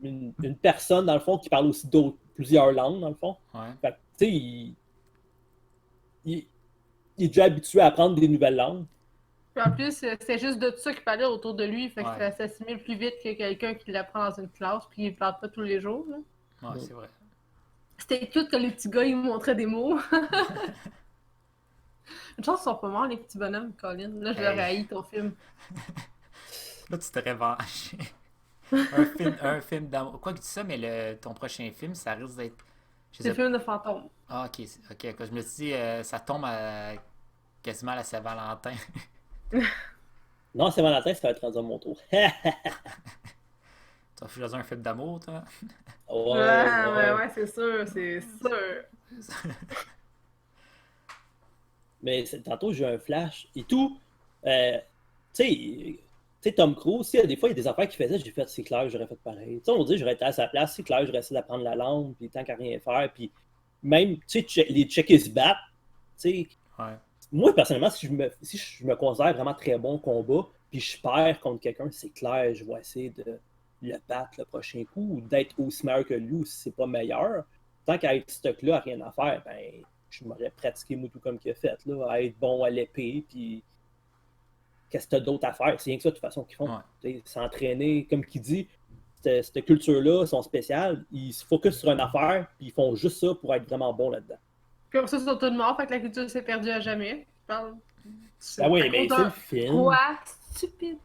Speaker 2: une personne, dans le fond, qui parle aussi plusieurs langues, dans le fond.
Speaker 1: Ouais.
Speaker 2: Fait que, tu sais, il est déjà habitué à apprendre des nouvelles langues.
Speaker 3: Puis en plus, c'est juste de ça qu'il parlait autour de lui, fait que
Speaker 1: Ouais.
Speaker 3: ça s'assimile plus vite que quelqu'un qui l'apprend dans une classe puis il ne parle pas tous les jours. Là.
Speaker 1: Ouais, c'est vrai.
Speaker 3: C'était cute que les petits gars, ils montraient des mots. Une chance qu'ils sont pas morts, les petits bonhommes, Colin. Là, je leur haïs ton film.
Speaker 1: Là, tu t'aurais vengé. un film d'amour. Quoi que tu dis ça, mais ton prochain film, ça risque d'être.
Speaker 3: C'est un film de fantôme.
Speaker 1: Ah, ok. Je me suis dit, ça tombe quasiment à la Saint-Valentin.
Speaker 2: Non, c'est Valentin, ça va être rendu à mon tour.
Speaker 1: Tu vas choisir un film d'amour, toi?
Speaker 3: Ouais, c'est sûr, c'est sûr.
Speaker 2: Mais tantôt, j'ai eu un flash et tout. Tu sais, Tom Cruise, des fois, il y a des affaires qu'il faisait, j'ai fait, c'est clair, j'aurais fait pareil. Tu sais, on dit, j'aurais été à sa place, c'est clair, j'aurais essayé d'apprendre la langue, puis tant qu'à rien faire, puis même, tu sais, les check bat, tu sais.
Speaker 1: Ouais.
Speaker 2: Moi, personnellement, si je me considère vraiment très bon au combat, puis je perds contre quelqu'un, c'est clair, je vais essayer de le battre le prochain coup, ou d'être aussi meilleur que lui, ou si c'est pas meilleur. Tant qu'à être stock-là, rien à faire, ben, je m'aurais pratiqué moi tout comme qu'il a fait, là, à être bon à l'épée, puis qu'est-ce que t'as d'autre à faire? C'est rien que ça, de toute façon, qu'ils font. S'entraîner, comme qu'il dit, cette culture-là, sont spéciales, ils se focusent sur une affaire, puis ils font juste ça pour être vraiment bons là-dedans.
Speaker 3: Comme ça, ils sont tous morts, fait que la culture s'est perdue à jamais. Je parle.
Speaker 2: Ah oui, mais c'est le film.
Speaker 3: Quoi? Stupide.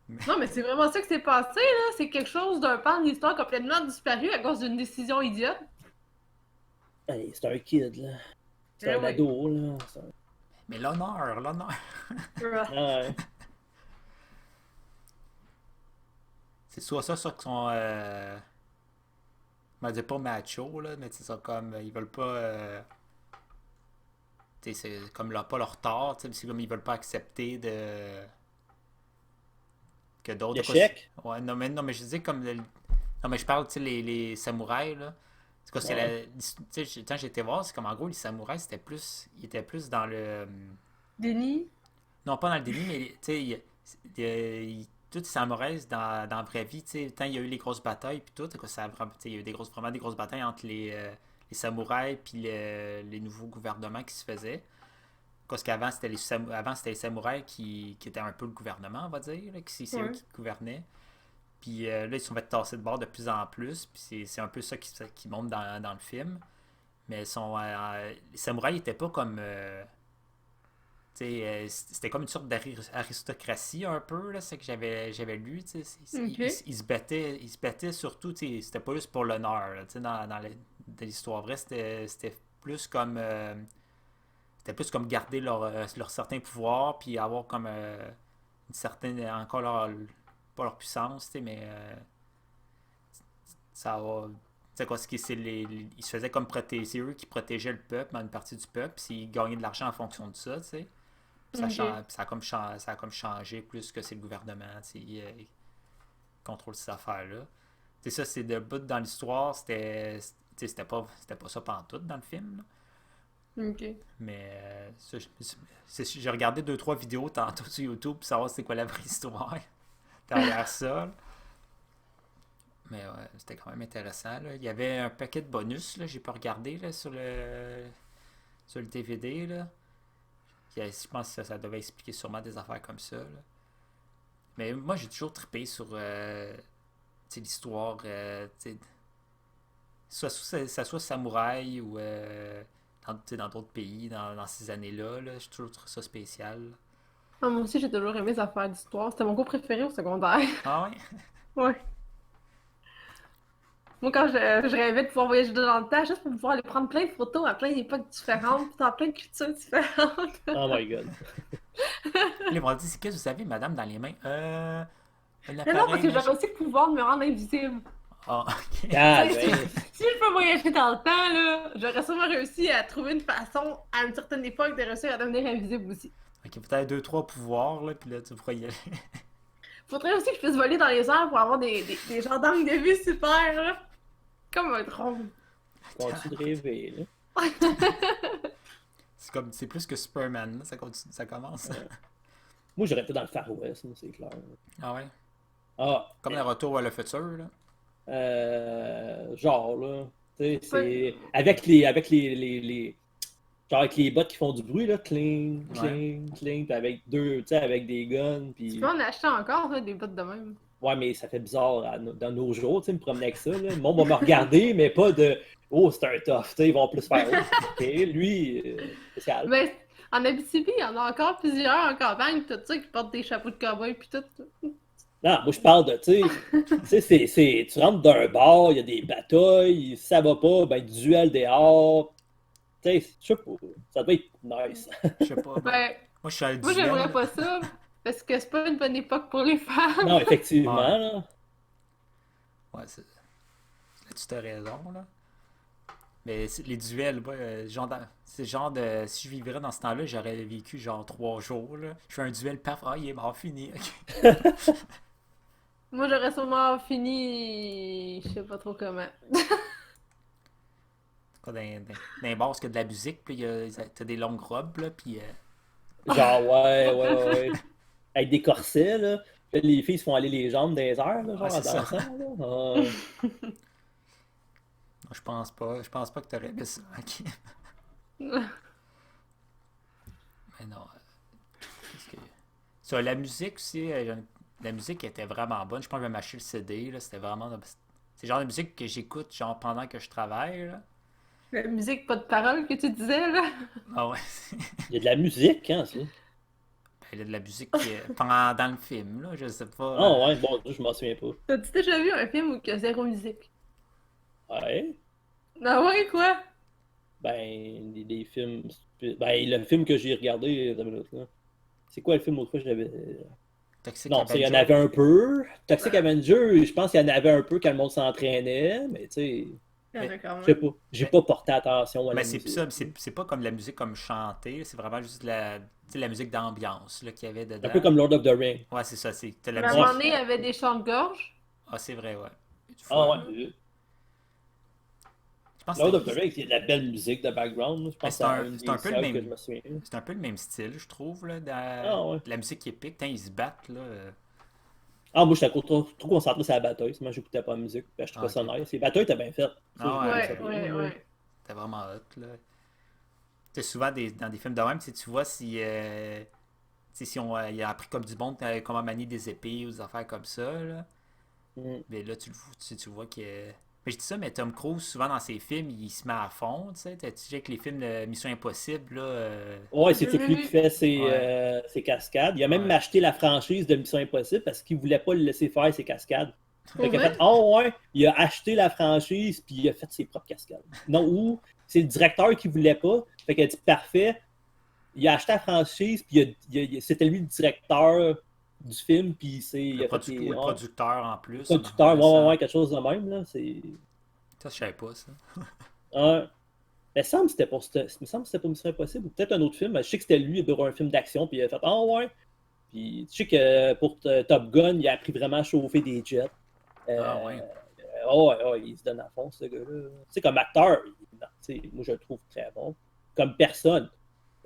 Speaker 3: Non, mais c'est vraiment ça qui s'est passé, là. C'est quelque chose d'un pan de l'histoire complètement disparu à cause d'une décision idiote.
Speaker 2: Hey, c'est un kid, là. C'est un ado, là.
Speaker 1: Mais l'honneur.
Speaker 2: Ouais.
Speaker 1: C'est soit ça qui sont. Je ne dire pas macho, là, mais c'est ça comme. Ils veulent pas. C'est comme pas leur tort, c'est comme ils veulent pas accepter de. Que d'autres.
Speaker 2: L'échec?
Speaker 1: Ouais, non, mais je dis comme. Non, mais je parle, tu sais, les samouraïs, là. C'est ouais. Quand j'étais voir, c'est comme en gros, les samouraïs, c'était plus. Ils étaient plus dans le.
Speaker 3: Déni?
Speaker 1: Non, pas dans le déni, mais tu sais, tous les samouraïs dans la vraie vie, tu sais, tant il y a eu les grosses batailles, puis tout, il y a eu vraiment des grosses batailles entre les samouraïs puis les nouveaux gouvernements qui se faisaient. Parce qu'avant, c'était les samouraïs qui étaient un peu le gouvernement, on va dire, là, c'est eux qui gouvernaient. Puis là, ils sont fait tasser de bord de plus en plus, puis c'est un peu ça qui monte dans le film. Mais les samouraïs n'étaient pas comme... c'était comme une sorte d'aristocratie un peu, là, c'est que j'avais lu. Ils se battaient surtout, c'était pas juste pour l'honneur. Dans l'histoire vraie, c'était plus comme garder leur certain pouvoir, puis avoir comme une certaine, encore pas leur puissance, mais ça va. Ils se faisaient comme protéger, c'est eux qui protégeaient le peuple, une partie du peuple, puis ils gagnaient de l'argent en fonction de ça, tu sais. Ça a comme changé plus que c'est le gouvernement qui contrôle ces affaires-là. T'sais, ça, c'est de bout dans l'histoire, c'était pas ça pantoute dans le film.
Speaker 3: Là. OK.
Speaker 1: Mais j'ai regardé 2-3 vidéos tantôt sur YouTube pour savoir c'est quoi la vraie histoire derrière ça. Là. Mais ouais, c'était quand même intéressant. Là. Il y avait un paquet de bonus, là, j'ai pas regardé là, sur le DVD. Là. Je pense que ça devait expliquer sûrement des affaires comme ça. Là. Mais moi, j'ai toujours trippé sur l'histoire, ça soit samouraï ou dans d'autres pays, dans ces années-là. Là, j'ai toujours trouvé ça spécial.
Speaker 3: Ah, moi aussi, j'ai toujours aimé les affaires d'histoire. C'était mon cours préféré au secondaire.
Speaker 1: Ah ouais?
Speaker 3: Ouais. Moi, quand je rêvais de pouvoir voyager dans le temps, juste pour pouvoir aller prendre plein de photos à plein d'époques différentes, puis dans plein de cultures différentes.
Speaker 2: Oh my god.
Speaker 1: Ils m'ont dit, c'est qu'est-ce que vous avez, madame, dans les mains?
Speaker 3: Mais non, parce que j'aurais aussi le pouvoir de me rendre invisible.
Speaker 1: Ah, ok.
Speaker 3: Si je peux voyager dans le temps, là, j'aurais sûrement réussi à trouver une façon, à une certaine époque, de réussir à devenir invisible aussi.
Speaker 1: Ok, peut-être 2-3 pouvoirs, là, puis là, tu pourrais y aller.
Speaker 3: Faudrait aussi que je puisse voler dans les airs pour avoir des genres d'angles de vue super, là. Comme un drone.
Speaker 2: Continue de rêver, là.
Speaker 1: C'est plus que Superman, là, ça commence.
Speaker 2: Moi, j'aurais été dans le Far West, c'est clair.
Speaker 1: Ah ouais?
Speaker 2: Ah.
Speaker 1: Comme le retour à le futur, là.
Speaker 2: Genre, là. Tu sais, c'est. Avec les. Genre avec les bottes qui font du bruit, là. Cling, cling, cling. Puis avec tu sais, avec des guns. Puis...
Speaker 3: Tu peux en acheter encore, là, des bottes de même.
Speaker 2: Ouais, mais ça fait bizarre dans nos jours, tu sais, me promener avec ça. Là. Le monde va me regarder, mais pas de oh, c'est un tough, tu sais, ils vont plus faire oh, ok, lui, spécial.
Speaker 3: Mais en Abitibi, il y en a encore plusieurs en campagne, tout ça, qui portent des chapeaux de cow-boy, puis tout.
Speaker 2: Non, moi je parle de, tu sais, tu rentres d'un bar, il y a des batailles, si ça va pas, ben duel dehors. Tu sais, je sais pas, ça doit être nice.
Speaker 1: Je sais pas.
Speaker 3: Ben,
Speaker 1: moi, je suis allé
Speaker 3: moi, j'aimerais pas ça. Parce que c'est pas une bonne époque pour les femmes.
Speaker 2: Non, effectivement,
Speaker 1: ouais.
Speaker 2: Là.
Speaker 1: Ouais, là, tu as raison, là. Mais les duels, c'est genre de... Si je vivrais dans ce temps-là, j'aurais vécu genre 3 jours, là. Je fais un duel, paf, il est mort, fini.
Speaker 3: Moi, j'aurais sûrement fini... Je sais pas trop comment.
Speaker 1: Dans les bars, il y a de la musique, puis t'as des longues robes, là, puis...
Speaker 2: Genre, ouais. Avec des corsets, là. Les filles se font aller les jambes dans les airs, là, genre, en dansant, là.
Speaker 1: Je pense pas. Je pense pas que t'aurais aimé ça. Ok. Mais non. Qu'est-ce que... Sur la musique aussi, la musique était vraiment bonne. Je pense que je vais m'acheter le CD. Là, c'était vraiment. C'est le genre de musique que j'écoute genre pendant que je travaille. Là.
Speaker 3: La musique, pas de parole que tu disais, là.
Speaker 1: Ah ouais.
Speaker 2: Il y a de la musique, hein, ça.
Speaker 1: Il y a de la musique pendant le film. Là, je sais pas.
Speaker 2: Ah ouais, bon, je m'en souviens pas.
Speaker 3: T'as-tu déjà vu un film où il y a zéro musique?
Speaker 2: Ouais.
Speaker 3: Ah ouais, quoi?
Speaker 2: Ben, des films. Ben, le film que j'ai regardé, attends une minute, là. C'est quoi le film l'autre fois que j'avais.
Speaker 1: Toxic
Speaker 2: Non, il y en
Speaker 1: Avenger.
Speaker 2: avait un peu. Toxic Avenger, je pense qu'il y en avait un peu quand le monde s'entraînait, mais tu sais,
Speaker 3: Il y en a quand
Speaker 2: je sais
Speaker 3: même.
Speaker 2: pas. J'ai
Speaker 1: Mais,
Speaker 2: pas porté attention à
Speaker 1: mais
Speaker 2: la
Speaker 1: c'est
Speaker 2: musique.
Speaker 1: ça, c'est pas comme la musique comme chantée. C'est vraiment juste la musique d'ambiance là, qu'il y avait
Speaker 2: Un peu
Speaker 1: dedans.
Speaker 2: comme Lord of the Rings.
Speaker 1: Ouais, c'est ça. T'as la
Speaker 3: Mais à un
Speaker 1: musique.
Speaker 3: moment
Speaker 2: Ouais.
Speaker 3: donné, il y avait des chants de gorge.
Speaker 1: Ah, c'est vrai, ouais. Une
Speaker 2: Ah
Speaker 1: fois.
Speaker 2: ouais.
Speaker 1: Je pense que
Speaker 2: Lord of the Rings, il y a de la belle musique de background, là. Je
Speaker 1: mais
Speaker 2: pense que c'est une
Speaker 1: c'est un
Speaker 2: des
Speaker 1: peu le
Speaker 2: seules que je
Speaker 1: même.
Speaker 2: me souviens.
Speaker 1: C'est un peu le même style, je trouve, là,
Speaker 2: Ah ouais.
Speaker 1: de la musique épique. Quand ils se battent, là.
Speaker 2: Ah, moi, j'étais trop concentré sur la bataille. Moi, j'écoutais pas la musique. Ben, je
Speaker 1: Ah,
Speaker 2: trouvais ça
Speaker 1: ok.
Speaker 2: nice. Les batailles étaient bien faites. Ça,
Speaker 1: Ah
Speaker 2: j'ai
Speaker 1: ouais,
Speaker 2: trouvé ça
Speaker 3: Ouais,
Speaker 2: bien.
Speaker 3: ouais,
Speaker 2: Ouais.
Speaker 3: ouais.
Speaker 1: c'était vraiment hot, là. Tu sais, souvent, dans des films de même, tu vois si. Tu sais, si on il a appris comme du monde comment manier des épées ou des affaires comme ça, là.
Speaker 2: Mm.
Speaker 1: Mais là, tu vois que. Mais je dis ça, mais Tom Cruise, souvent dans ses films, il se met à fond, tu sais. Tu sais que les films de Mission Impossible, là.
Speaker 2: Ouais, c'est tout lui qui
Speaker 3: Oui.
Speaker 2: fait
Speaker 1: Ouais,
Speaker 2: ses cascades. Il a même
Speaker 1: ouais.
Speaker 2: acheté la franchise de Mission Impossible parce qu'il voulait pas le laisser faire ses cascades. Fait
Speaker 3: Pour
Speaker 2: qu'il a fait,
Speaker 3: vrai?
Speaker 2: oh ouais, il a acheté la franchise puis il a fait ses propres cascades. Non, ou c'est le directeur qui voulait pas. Fait qu'il a dit, parfait, il a acheté la franchise puis c'était lui le directeur du film puis il a fait
Speaker 1: Ou
Speaker 2: les
Speaker 1: le producteur en plus, en
Speaker 2: producteurs,
Speaker 1: plus, hein.
Speaker 2: ouais, quelque chose de même. Là,
Speaker 1: Ça, je savais pas, ça.
Speaker 2: ouais. Mais il me semble que c'était pour Mission Impossible ou peut-être un autre film. Mais je sais que c'était lui, il a un film d'action puis il a fait, oh ouais. Puis tu sais que pour Top Gun, il a appris vraiment à chauffer des jets.
Speaker 1: Ah, ouais.
Speaker 2: Oh, ouais, ouais, il se donne à fond, ce gars-là. Tu sais, comme acteur, moi je le trouve très bon. Comme personne,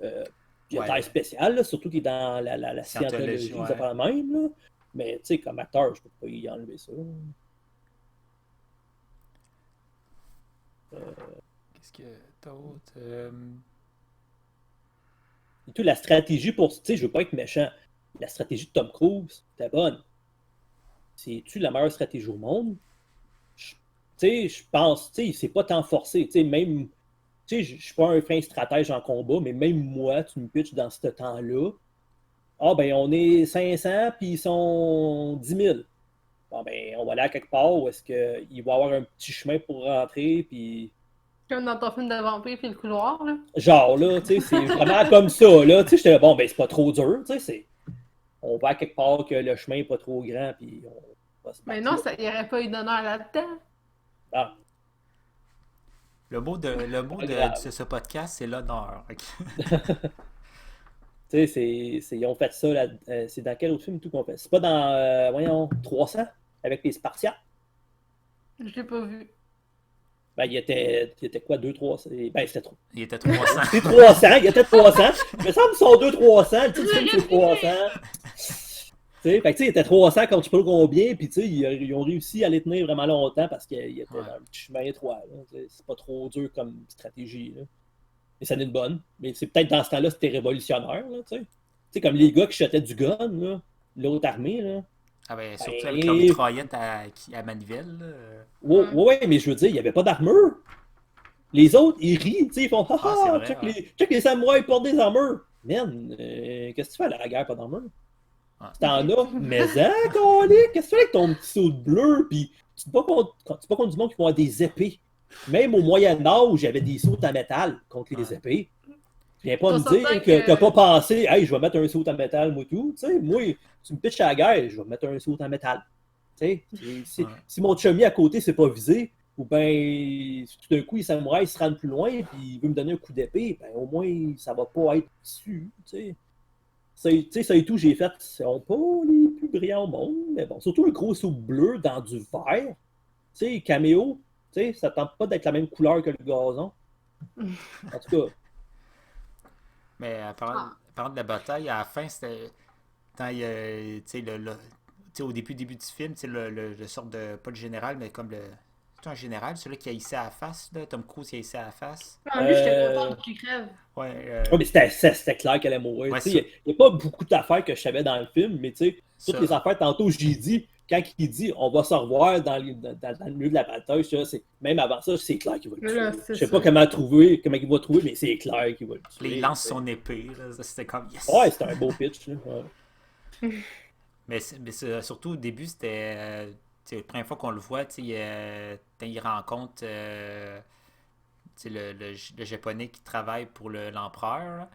Speaker 2: il a taille
Speaker 1: Ouais.
Speaker 2: spéciale, là, surtout qu'il est dans la
Speaker 1: Scientologie,
Speaker 2: scientologie, ça
Speaker 1: ouais.
Speaker 2: fait la même. Là. Mais tu sais, comme acteur, je peux pas y enlever ça.
Speaker 1: Qu'est-ce que d'autre
Speaker 2: Et tout, la stratégie pour. Tu sais, je veux pas être méchant. La stratégie de Tom Cruise, c'était bonne. C'est-tu la meilleure stratégie au monde? Tu sais, je pense, tu sais, c'est pas tant forcé. Tu sais, même. Tu sais, je suis pas un fin stratège en combat, mais même moi, tu me pitches dans ce temps-là. Ah, ben, on est 500, puis ils sont 10 000. Bon, ben, on va aller à quelque part où est-ce qu'il va y avoir un petit chemin pour rentrer, puis.
Speaker 3: Comme dans ton film de vampire puis le couloir, là.
Speaker 2: Genre, là, tu sais, c'est vraiment comme ça, là. Tu sais, j'étais là, bon, ben, c'est pas trop dur, tu sais, c'est. On va à quelque part que le chemin n'est pas trop grand, puis on va se
Speaker 3: Mais
Speaker 2: battre
Speaker 3: non,
Speaker 2: là.
Speaker 3: il n'y aurait pas eu d'honneur là-dedans.
Speaker 2: Ah,
Speaker 1: le mot
Speaker 2: pas
Speaker 1: de
Speaker 2: grave.
Speaker 1: ce podcast, c'est l'honneur. Ok.
Speaker 2: Tu sais, ils ont fait ça, là, c'est dans quel autre film tout qu'on fait? C'est pas dans, voyons, 300, avec les Spartiates?
Speaker 3: Je l'ai pas vu.
Speaker 2: Ben, il était quoi, 200-300? Ben, c'était trop.
Speaker 1: Il était 300.
Speaker 2: C'est 300, il était 300. Il me semble qu'ils sont 200-300, le titre du film, c'est 300. Tu sais, fait que, tu sais, il était 300 comme tu peux le combien, puis tu sais, ils ont réussi à les tenir vraiment longtemps parce qu'ils étaient
Speaker 1: Ouais.
Speaker 2: dans un petit chemin étroit. Là, tu sais. C'est pas trop dur comme stratégie. Là. Mais ça en est une bonne. Mais c'est peut-être dans ce temps-là, c'était révolutionnaire. Là, tu sais. Tu sais, comme les gars qui chutaient du gun, là, l'autre armée. Là.
Speaker 1: Ah ben, surtout avec leur
Speaker 2: Ben,
Speaker 1: mitraillette à manivelle. Là.
Speaker 2: ouais, ouais, mais je veux dire, il n'y avait pas d'armure. Les autres, ils rient, tu sais, ils font
Speaker 1: Ah, c'est
Speaker 2: haha,
Speaker 1: vrai, ouais.
Speaker 2: check les samouraïs portent des armures. Man, qu'est-ce que tu fais à la guerre, pas d'armure?
Speaker 1: Ouais.
Speaker 2: Si t'en as, mais hein, colique, qu'est-ce que tu fais avec ton petit saut de bleu? Puis tu te bats contre du monde qui vont avoir des épées. Même au Moyen-Âge, il y avait des sauts en métal contre les
Speaker 1: Ouais.
Speaker 2: épées. Viens pas
Speaker 3: Faut
Speaker 2: me dire
Speaker 3: s'entendre
Speaker 2: que t'as pas
Speaker 3: que...
Speaker 2: pensé, hey, je vais mettre un saut en métal, moi tout. Tu sais, moi, tu me pitches à la guerre, je vais mettre un saut en métal. Tu sais,
Speaker 1: Ouais.
Speaker 2: si mon chummy à côté, c'est pas visé, ou ben tout d'un coup, les samouraïs se rendent plus loin, puis il veut me donner un coup d'épée, ben au moins, ça va pas être dessus. Tu sais. Ça et tout, j'ai fait, sont pas les plus brillants au monde, mais bon, surtout un gros saut bleu dans du vert. Tu sais, caméo, tu sais, ça tente pas d'être la même couleur que le gazon. En tout cas,
Speaker 1: Mais
Speaker 3: Ah.
Speaker 1: parlant de la bataille, à la fin, c'était. Quand il y a, tu sais, tu sais, au début du film, tu sais, le sort de. Pas le général, mais comme le. en général, celui qui a hissé à la face, là, Tom Cruise qui a hissé à la face.
Speaker 3: Ah, lui, j'étais contente qu'il crève.
Speaker 1: Ouais,
Speaker 2: Ouais, mais c'était clair qu'elle allait mourir.
Speaker 1: Ouais,
Speaker 2: Tu sais, il n'y a pas beaucoup d'affaires que je savais dans le film, mais tu sais, toutes
Speaker 1: ça.
Speaker 2: les affaires, tantôt, j'ai dit, quand il dit on va se revoir dans le milieu de la bataille, même avant ça, c'est clair qu'il va le
Speaker 3: Mais là,
Speaker 2: tuer.
Speaker 3: c'est
Speaker 2: Je sais
Speaker 3: ça.
Speaker 2: pas comment il va trouver, mais c'est clair qu'il va le
Speaker 1: Là,
Speaker 2: tuer.
Speaker 1: il lance son épée, là, ça, c'était comme yes!
Speaker 2: Ouais, c'était un beau pitch. Là. Ouais.
Speaker 1: Surtout au début, c'était la première fois qu'on le voit, quand il rencontre le japonais qui travaille pour l'empereur. Là.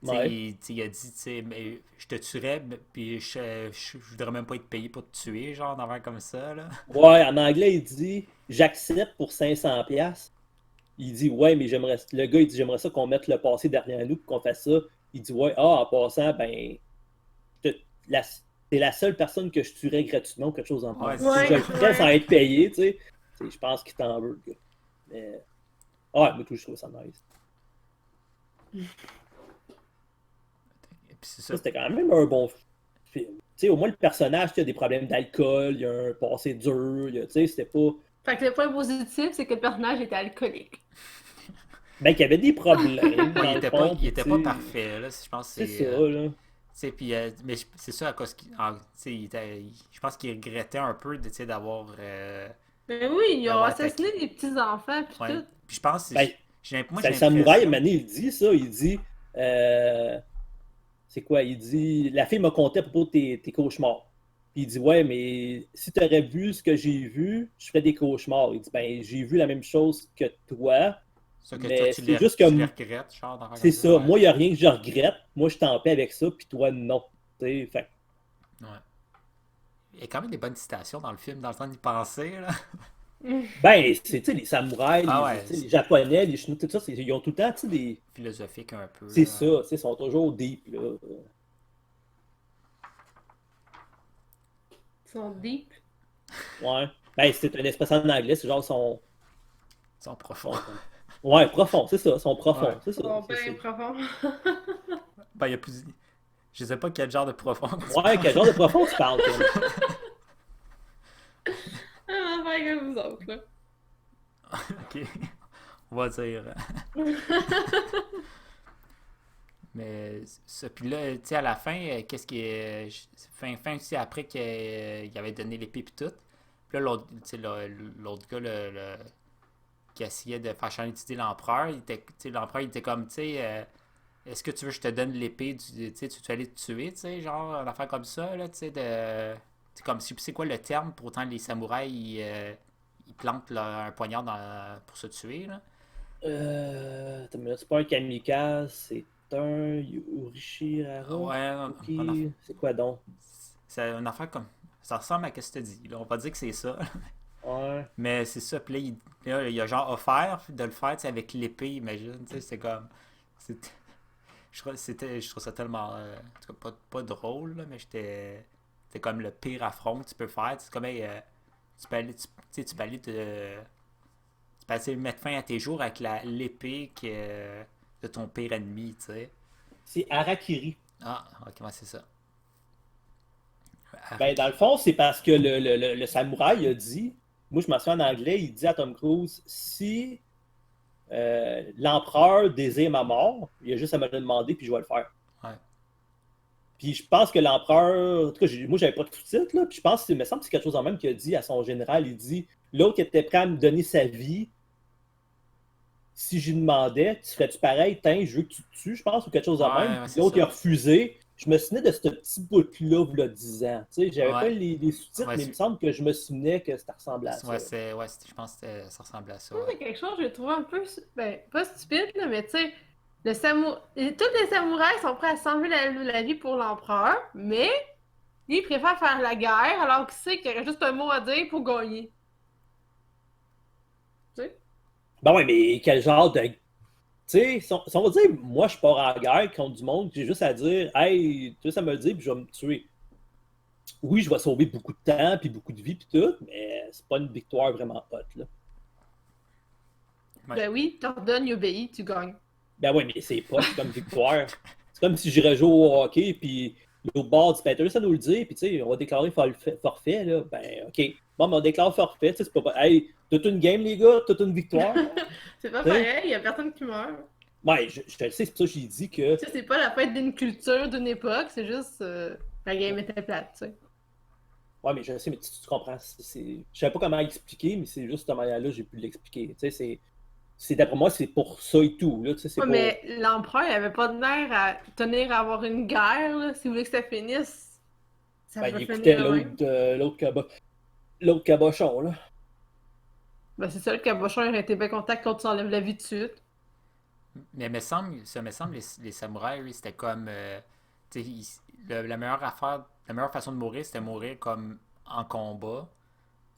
Speaker 2: Ouais.
Speaker 1: Il a dit, mais je te tuerais, puis je voudrais même pas être payé pour te tuer, genre, d'envers comme ça. Là.
Speaker 2: Ouais, en anglais, il dit j'accepte pour 500$. Il dit ouais, mais le gars, il dit j'aimerais ça qu'on mette le passé derrière nous, qu'on fasse ça. Il dit ouais, en passant, ben, t'es la seule personne que je tuerais gratuitement ou quelque chose en
Speaker 1: Ouais,
Speaker 2: plus.
Speaker 1: c'est
Speaker 2: Si je le
Speaker 3: ça.
Speaker 2: ferais sans être payé, tu sais, je pense qu'il t'en veut, le gars. Mais, ouais, moi, tout, je trouve ça nice.
Speaker 1: Et puis c'est
Speaker 2: Ça,
Speaker 1: ça.
Speaker 2: c'était quand même un bon film. Tu sais, au moins, le personnage, il a des problèmes d'alcool, il a un passé dur, tu sais, c'était pas.
Speaker 3: Fait que le point positif, c'est que le personnage était alcoolique.
Speaker 2: Ben, qu'il y avait des problèmes.
Speaker 1: Ouais,
Speaker 2: dans le fond,
Speaker 1: il était
Speaker 2: tu
Speaker 1: pas
Speaker 2: sais,
Speaker 1: parfait, là. Je pense que
Speaker 2: C'est
Speaker 1: c'est.
Speaker 2: ça, là.
Speaker 1: Puis, mais c'est ça à cause je pense qu'il regrettait un peu d'avoir
Speaker 3: Ben oui, ils ont
Speaker 1: d'avoir
Speaker 3: assassiné
Speaker 1: attaqué.
Speaker 3: des petits-enfants pis
Speaker 1: Ouais.
Speaker 3: tout.
Speaker 1: Puis je pense que
Speaker 2: Ben,
Speaker 1: moi
Speaker 2: c'est
Speaker 1: j'ai
Speaker 2: le samouraï,
Speaker 1: l'impression.
Speaker 2: Mané, il dit ça. Il dit. C'est quoi? Il dit. La fille m'a conté à propos de tes cauchemars. Puis il dit ouais, mais si tu aurais vu ce que j'ai vu, je ferais des cauchemars. Il dit ben, j'ai vu la même chose que toi,
Speaker 1: Ça que toi
Speaker 2: mais c'est juste que
Speaker 1: tu les regrettes, genre, d'en faire
Speaker 2: c'est
Speaker 1: comme
Speaker 2: ça.
Speaker 1: ouais.
Speaker 2: Moi, il n'y a rien que je regrette. Moi, je suis en paix avec ça, puis toi, non. Tu sais, fait
Speaker 1: Ouais. Il y a quand même des bonnes citations dans le film, dans le temps d'y penser, là.
Speaker 2: ben, c'est, tu sais, les samouraïs,
Speaker 1: Ah ouais,
Speaker 2: tu sais, les japonais, les chinois, tout ça, ils ont tout le temps, tu sais, des.
Speaker 1: philosophique un peu.
Speaker 2: C'est
Speaker 1: Là.
Speaker 2: ça, tu sais, ils sont toujours deep, là.
Speaker 3: Ils sont deep.
Speaker 2: Ouais. Ben, c'est une expression en anglais, c'est genre son.
Speaker 1: Ils sont profonds.
Speaker 2: Ouais, profond, c'est ça, son profond,
Speaker 1: Ouais.
Speaker 2: c'est ça.
Speaker 3: Ils sont
Speaker 2: c'est-
Speaker 3: bien profonds.
Speaker 1: Ben, il y a plus. Je sais pas quel genre de profond.
Speaker 2: Ouais, quel genre de profond tu parles, toi?
Speaker 3: Ah, ben, comme vous autres, là.
Speaker 1: Ok. On va dire. Mais ça, puis là, tu sais, à la fin, qu'est-ce qui est. Fin aussi après qu'il avait donné l'épée puis tout. Puis là, l'autre, tu sais, l'autre gars, qui essayait de faire changer d'idée l'empereur, l'empereur, il était comme, tu sais, est-ce que tu veux que je te donne l'épée, tu sais, tu veux aller te tuer, tu sais, genre, une affaire comme ça, là, tu sais, c'est comme, c'est quoi le terme, pour autant les samouraïs, ils plantent un poignard pour se tuer, là.
Speaker 2: Attends une minute, c'est pas un kamikaze, c'est un Yurishihara.
Speaker 1: Ouais,
Speaker 2: Ok, c'est quoi donc?
Speaker 1: c'est une affaire comme. Ça ressemble à ce que tu dis. Là. On va dire que c'est ça.
Speaker 2: Ouais.
Speaker 1: Mais c'est ça. Puis là, il a genre offert de le faire avec l'épée, imagine. C'est comme. Je trouve ça tellement. En tout cas, pas drôle, là, mais c'était comme le pire affront que tu peux faire. C'est comme. Hey, tu peux aller. Tu peux aller tu peux essayer de mettre fin à tes jours avec l'épée de ton pire ennemi, tu sais.
Speaker 2: C'est Harakiri.
Speaker 1: Ah, ok, ouais, c'est ça.
Speaker 2: Ben, dans le fond, c'est parce que le samouraï a dit, moi je m'en souviens en anglais, il dit à Tom Cruise, si l'empereur désire ma mort, il a juste à me le demander, puis je vais le faire.
Speaker 1: Ouais.
Speaker 2: Puis je pense que l'empereur, en tout cas, moi j'avais pas tout de suite, là, puis je pense, il me semble que c'est quelque chose en même qu'il a dit à son général, il dit, l'autre était prêt à me donner sa vie, si je lui demandais, tu ferais-tu pareil, tiens, je veux que tu te tues, je pense, ou quelque chose de
Speaker 1: Ouais,
Speaker 2: même.
Speaker 1: ouais,
Speaker 2: Puis
Speaker 1: c'est
Speaker 2: l'autre, il a
Speaker 1: ça.
Speaker 2: refusé. Je me souvenais de ce petit bout-là, il y a 10 ans. Tu sais, j'avais
Speaker 1: Ouais.
Speaker 2: pas les sous-titres,
Speaker 1: Ouais,
Speaker 2: mais il me semble que je me souvenais que ça ressemblait à ça.
Speaker 1: Ouais, je pense que ça ressemblait à ça.
Speaker 3: Ça,
Speaker 1: Ouais.
Speaker 3: c'est quelque chose que j'ai trouvé un peu, ben, pas stupide, là, mais tu sais, tous les samouraïs sont prêts à s'enlever la vie pour l'empereur, mais lui, il préfère faire la guerre alors qu'il sait qu'il y aurait juste un mot à dire pour gagner. Tu sais?
Speaker 2: Ben ouais, mais quel genre de. Tu sais, si on va dire, moi, je pars en guerre contre du monde, j'ai juste à dire, hey, tu sais, ça me le dit, puis je vais me tuer. Oui, je vais sauver beaucoup de temps, puis beaucoup de vie, puis tout, mais c'est pas une victoire vraiment hot, là.
Speaker 1: Ouais.
Speaker 3: Ben oui, t'ordonnes, il obéit, tu gagnes.
Speaker 2: Ben ouais, mais c'est pas comme victoire. C'est comme si j'irais jouer au hockey, puis l'autre bord du Peter, ça nous le dit, puis tu sais, on va déclarer forfait, là. Ben, OK. Bon, mais on déclare forfait, tu sais, c'est pas. Hey, toute une game, les gars, toute une victoire.
Speaker 3: C'est pas
Speaker 2: T'sais?
Speaker 3: pareil, il y a personne qui meurt.
Speaker 2: Ouais, je te le sais, c'est pour ça que j'ai dit que.
Speaker 3: Tu sais, c'est pas la fête d'une culture, d'une époque, c'est juste la game était plate, tu sais.
Speaker 2: Ouais, mais je sais, mais tu comprends. Je savais pas comment expliquer, mais c'est juste de cette manière-là j'ai pu l'expliquer. Tu sais, d'après moi, c'est pour ça et tout. Là, tu sais, c'est
Speaker 3: Ouais,
Speaker 2: pour...
Speaker 3: mais l'empereur, il avait pas de nerf à tenir à avoir une guerre, là. S'il voulait que ça finisse, ça
Speaker 2: Ben,
Speaker 3: peut
Speaker 2: il
Speaker 3: finir
Speaker 2: écoutait
Speaker 3: de même.
Speaker 2: l'autre cabochon, là.
Speaker 3: Ben, c'est ça, le cabochon aurait été bien content que l'autre s'enlève la vie de suite.
Speaker 1: Mais ça me semble les samouraïs, oui, c'était comme. Tu sais, la meilleure affaire, la meilleure façon de mourir, c'était mourir comme en combat.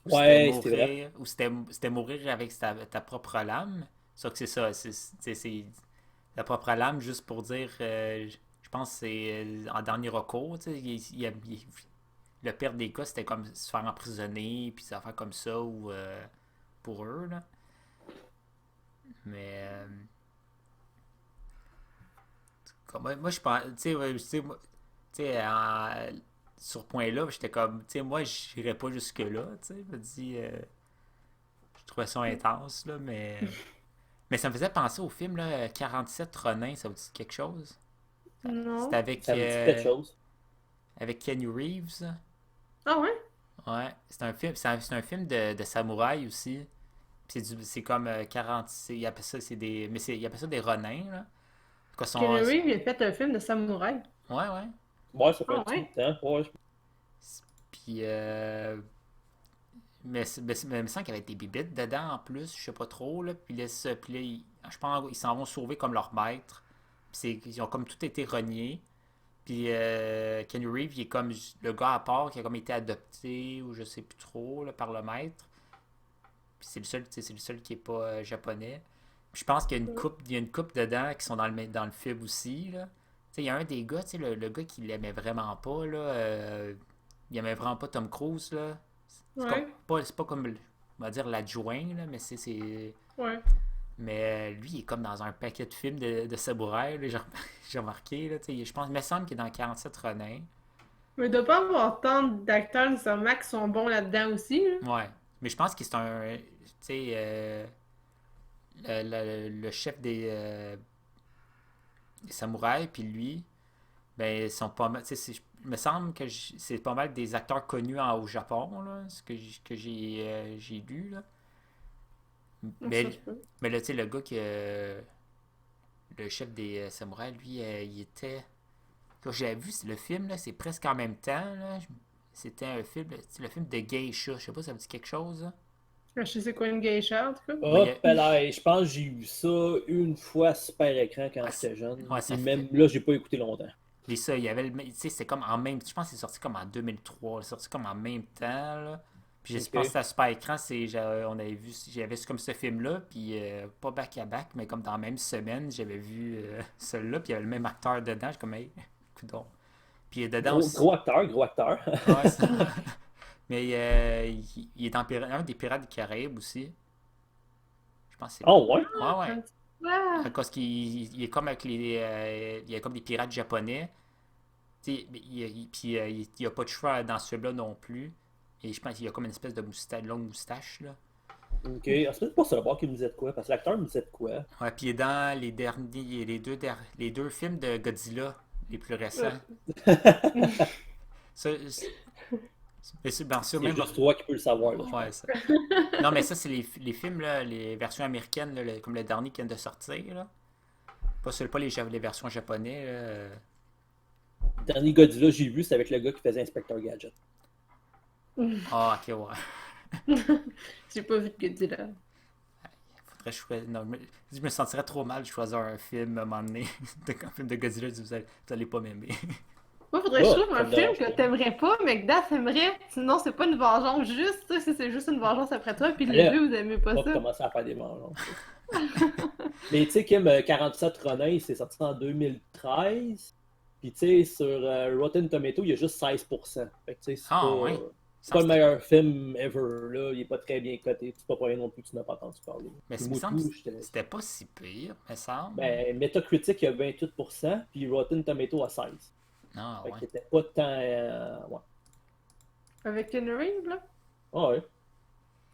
Speaker 1: Ou c'était
Speaker 2: Ouais, c'était vrai.
Speaker 1: mourir. Ou c'était mourir avec ta propre lame. Sauf que c'est ça. C'est la propre lame, juste pour dire. Je pense que c'est en dernier recours. Tu sais, le pire des cas, c'était comme se faire emprisonner, puis des affaires comme ça, ou pour eux, là. Mais. Moi, je pense, tu sais, ouais, tu sais, sur ce point-là, j'étais comme, tu sais, moi, j'irais pas jusque-là, tu sais, je me dis, je trouvais ça intense, là, mais ça me faisait penser au film, là, 47 Ronin, ça vous dit quelque chose? C'était
Speaker 3: Non.
Speaker 2: Ça me dit quelque chose.
Speaker 1: avec Kenny Reeves,
Speaker 3: Ah ouais?
Speaker 1: ouais, c'est un film de samouraï aussi, puis c'est comme 40, il appelle ça, il appelle ça des Ronins, là. Quoi,
Speaker 3: Keanu Reeves, il a fait un film de samouraï.
Speaker 1: ouais, ouais.
Speaker 2: Ouais, ça fait un
Speaker 3: Ah
Speaker 2: petit bout
Speaker 3: ouais?
Speaker 2: de temps. Ouais,
Speaker 1: Puis, mais il me semble qu'il y avait des bibittes dedans en plus, je sais pas trop. Là. Puis là, je pense qu'ils s'en vont sauver comme leur maître. Ils ont comme tout été reniés. Puis Kenny Reeves, il est comme le gars à part qui a comme été adopté ou je sais plus trop là, par le maître. Puis c'est le seul, tu sais, c'est le seul qui est pas japonais. Puis je pense qu'il y a il y a une coupe dedans qui sont dans le film aussi. Là. Tu sais, il y a un des gars, tu sais, le gars qui l'aimait vraiment pas, là, il aimait vraiment pas Tom Cruise, là.
Speaker 3: Ouais.
Speaker 1: C'est pas comme, on va dire, l'adjoint, là, mais
Speaker 3: Ouais.
Speaker 1: Mais lui, il est comme dans un paquet de films de samouraï, là, j'ai remarqué, là, tu sais, je pense, il me semble qu'il est dans 47 Ronin.
Speaker 3: Mais il doit pas avoir tant d'acteurs nécessairement qui sont bons là-dedans aussi, là.
Speaker 1: Ouais. Mais je pense que c'est un, tu sais, le chef des samouraïs, puis lui, ben, ils sont pas mal. Il me semble que c'est pas mal des acteurs connus au Japon, là, ce que j'ai lu. Là.
Speaker 3: Donc, ça
Speaker 1: Mais,
Speaker 3: se peut.
Speaker 1: mais là, tu sais, le gars le chef des samouraïs, lui, il était. Quand j'ai vu le film, là, c'est presque en même temps. Là, c'était un film, c'est le film de Geisha. Je sais pas si ça me dit quelque chose. Là.
Speaker 3: Je sais c'est quoi une geisha, en tout cas.
Speaker 1: Ouais,
Speaker 2: hop là, je pense que j'ai eu ça une fois super écran quand
Speaker 1: ouais,
Speaker 2: j'étais jeune.
Speaker 1: ouais,
Speaker 2: Puis
Speaker 1: ça
Speaker 2: même
Speaker 1: fait.
Speaker 2: là, j'ai pas écouté longtemps.
Speaker 1: Puis ça, il y avait tu sais, c'est comme en même. Je pense que c'est sorti comme en 2003. C'est sorti comme en même temps. Là. Puis je pense que
Speaker 2: Ok.
Speaker 1: c'était à super écran. On avait vu. J'avais vu comme ce film-là. Puis pas back à back, mais comme dans la même semaine, j'avais vu celui-là. Puis il y avait le même acteur dedans. Je suis comme, hey, coudonc. Puis dedans
Speaker 2: Gros,
Speaker 1: aussi.
Speaker 2: gros acteur, gros acteur.
Speaker 1: Ouais, mais il est dans un des Pirates des Caraïbes aussi. Je pense que c'est.
Speaker 2: Oh ouais?
Speaker 1: Ouais,
Speaker 3: Ça
Speaker 1: ouais.
Speaker 3: me dit- Ah!
Speaker 1: Parce qu'il il est comme avec il y a comme des pirates japonais. Puis il n'y a pas de cheveux dans ce film-là non plus. Et je pense qu'il y a comme une espèce de longue moustache. Là.
Speaker 2: Ok. Ah, c'est peut-être pas savoir qu'il me disait de quoi, parce que l'acteur me disait de quoi.
Speaker 1: Ouais, puis il est dans les derniers, les deux films de Godzilla les plus récents. Ça, mais c'est bien sûr,
Speaker 2: Il y a
Speaker 1: même.
Speaker 2: juste toi qui peux le savoir, là, je
Speaker 1: Ouais,
Speaker 2: pense.
Speaker 1: ça. Non, mais ça, c'est les films, là, les versions américaines, là, comme le dernier qui vient de sortir. Là. Pas les versions japonaises. Là.
Speaker 2: Le dernier Godzilla que j'ai vu, c'est avec le gars qui faisait Inspector Gadget.
Speaker 1: Ah, ok, ouais.
Speaker 3: J'ai pas vu de Godzilla.
Speaker 1: Faudrait choisir. Non, je me sentirais trop mal de choisir un film à un moment donné, un film de Godzilla, vous allez pas m'aimer.
Speaker 3: Moi, faudrait que je
Speaker 2: Oh,
Speaker 3: trouve
Speaker 2: ça
Speaker 3: un
Speaker 2: me
Speaker 3: film
Speaker 2: dérange
Speaker 3: que
Speaker 2: pas.
Speaker 3: t'aimerais pas, mais que Daph aimerait. Sinon, c'est pas une vengeance juste. Tu sais, si c'est juste une vengeance après toi, puis les
Speaker 2: Là,
Speaker 3: deux, vous aimez pas
Speaker 2: on va
Speaker 3: ça.
Speaker 2: commencer à faire des vengeances. Mais tu sais, Kim, 47 Ronin, c'est sorti en 2013. Puis tu sais, sur Rotten Tomato, il y a juste 16%. Fait que tu sais,
Speaker 1: Ah, ouais.
Speaker 2: c'est pas le meilleur film ever, là. Il est pas très bien coté. C'est pas pour rien non plus que tu n'as pas entendu parler.
Speaker 1: Mais
Speaker 2: Puis
Speaker 1: il me
Speaker 2: moi,
Speaker 1: semble
Speaker 2: tout,
Speaker 1: que
Speaker 2: j'étais.
Speaker 1: c'était pas si pire, me semble.
Speaker 2: Ben, Metacritic, il y a 28%, puis Rotten Tomato à 16%.
Speaker 1: Ah,
Speaker 2: Fait
Speaker 1: ouais.
Speaker 2: qu'il était pas tant. Ouais.
Speaker 3: Avec Keanu Reeves, là.
Speaker 2: Ah ouais.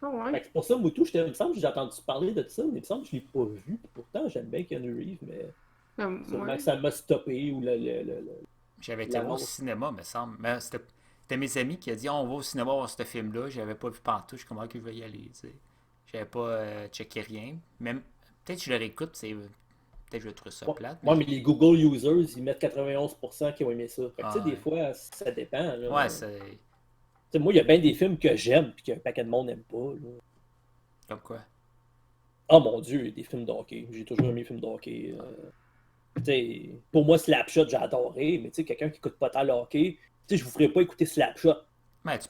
Speaker 3: Ah ouais.
Speaker 2: Fait que c'est pour ça, Moutou, il me semble que j'ai entendu parler de ça, mais il me semble que je l'ai pas vu. Pourtant, j'aime bien Keanu Reeves, mais sûrement
Speaker 3: Ouais.
Speaker 2: que ça m'a stoppé ou
Speaker 1: J'avais été voir au
Speaker 2: l'annonce.
Speaker 1: cinéma, me semble. Mais c'était mes amis qui ont dit, on va au cinéma voir ce film-là. J'avais pas vu pantoute, je suis comme, ok, je vais y aller, tu sais. J'avais pas checké rien. Même, peut-être que je le réécoute, peut-être que je vais trouver ça
Speaker 2: Ouais,
Speaker 1: plate, mais
Speaker 2: ouais, mais les Google users, ils mettent 91% qui ont aimé ça. Fait que, tu sais,
Speaker 1: ah,
Speaker 2: des fois, ça dépend. Là.
Speaker 1: ouais, c'est
Speaker 2: Tu sais, moi, il y a bien des films que j'aime et qu'un paquet de monde n'aime pas. Là.
Speaker 1: comme quoi.
Speaker 2: Oh mon Dieu, des films de hockey. J'ai toujours aimé les films de hockey. Tu sais, pour moi, Slapshot, j'ai adoré, mais tu sais, quelqu'un qui écoute pas tant le hockey, tu sais, je vous ferai pas écouter Slapshot.
Speaker 1: Ouais,
Speaker 2: Tu sais,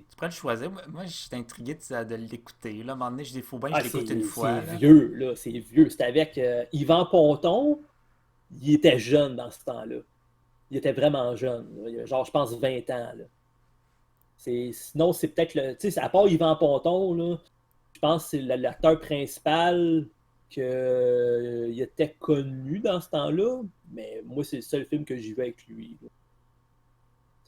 Speaker 1: tu pourrais le choisir. Moi, je suis intrigué de l'écouter. Là, à un moment donné, je dis, faut bien que je
Speaker 2: ah,
Speaker 1: l'écoute une
Speaker 2: c'est
Speaker 1: fois, là.
Speaker 2: vieux, là, c'est vieux. C'était avec Yvan Ponton, il était jeune dans ce temps-là. Il était vraiment jeune. Là. Il avait genre, je pense, 20 ans. Là. Sinon, c'est peut-être le. Tu sais, à part Yvan Ponton, là, je pense que c'est l'acteur principal il était connu dans ce temps-là, mais moi, c'est le seul film que j'ai vu avec lui. Là.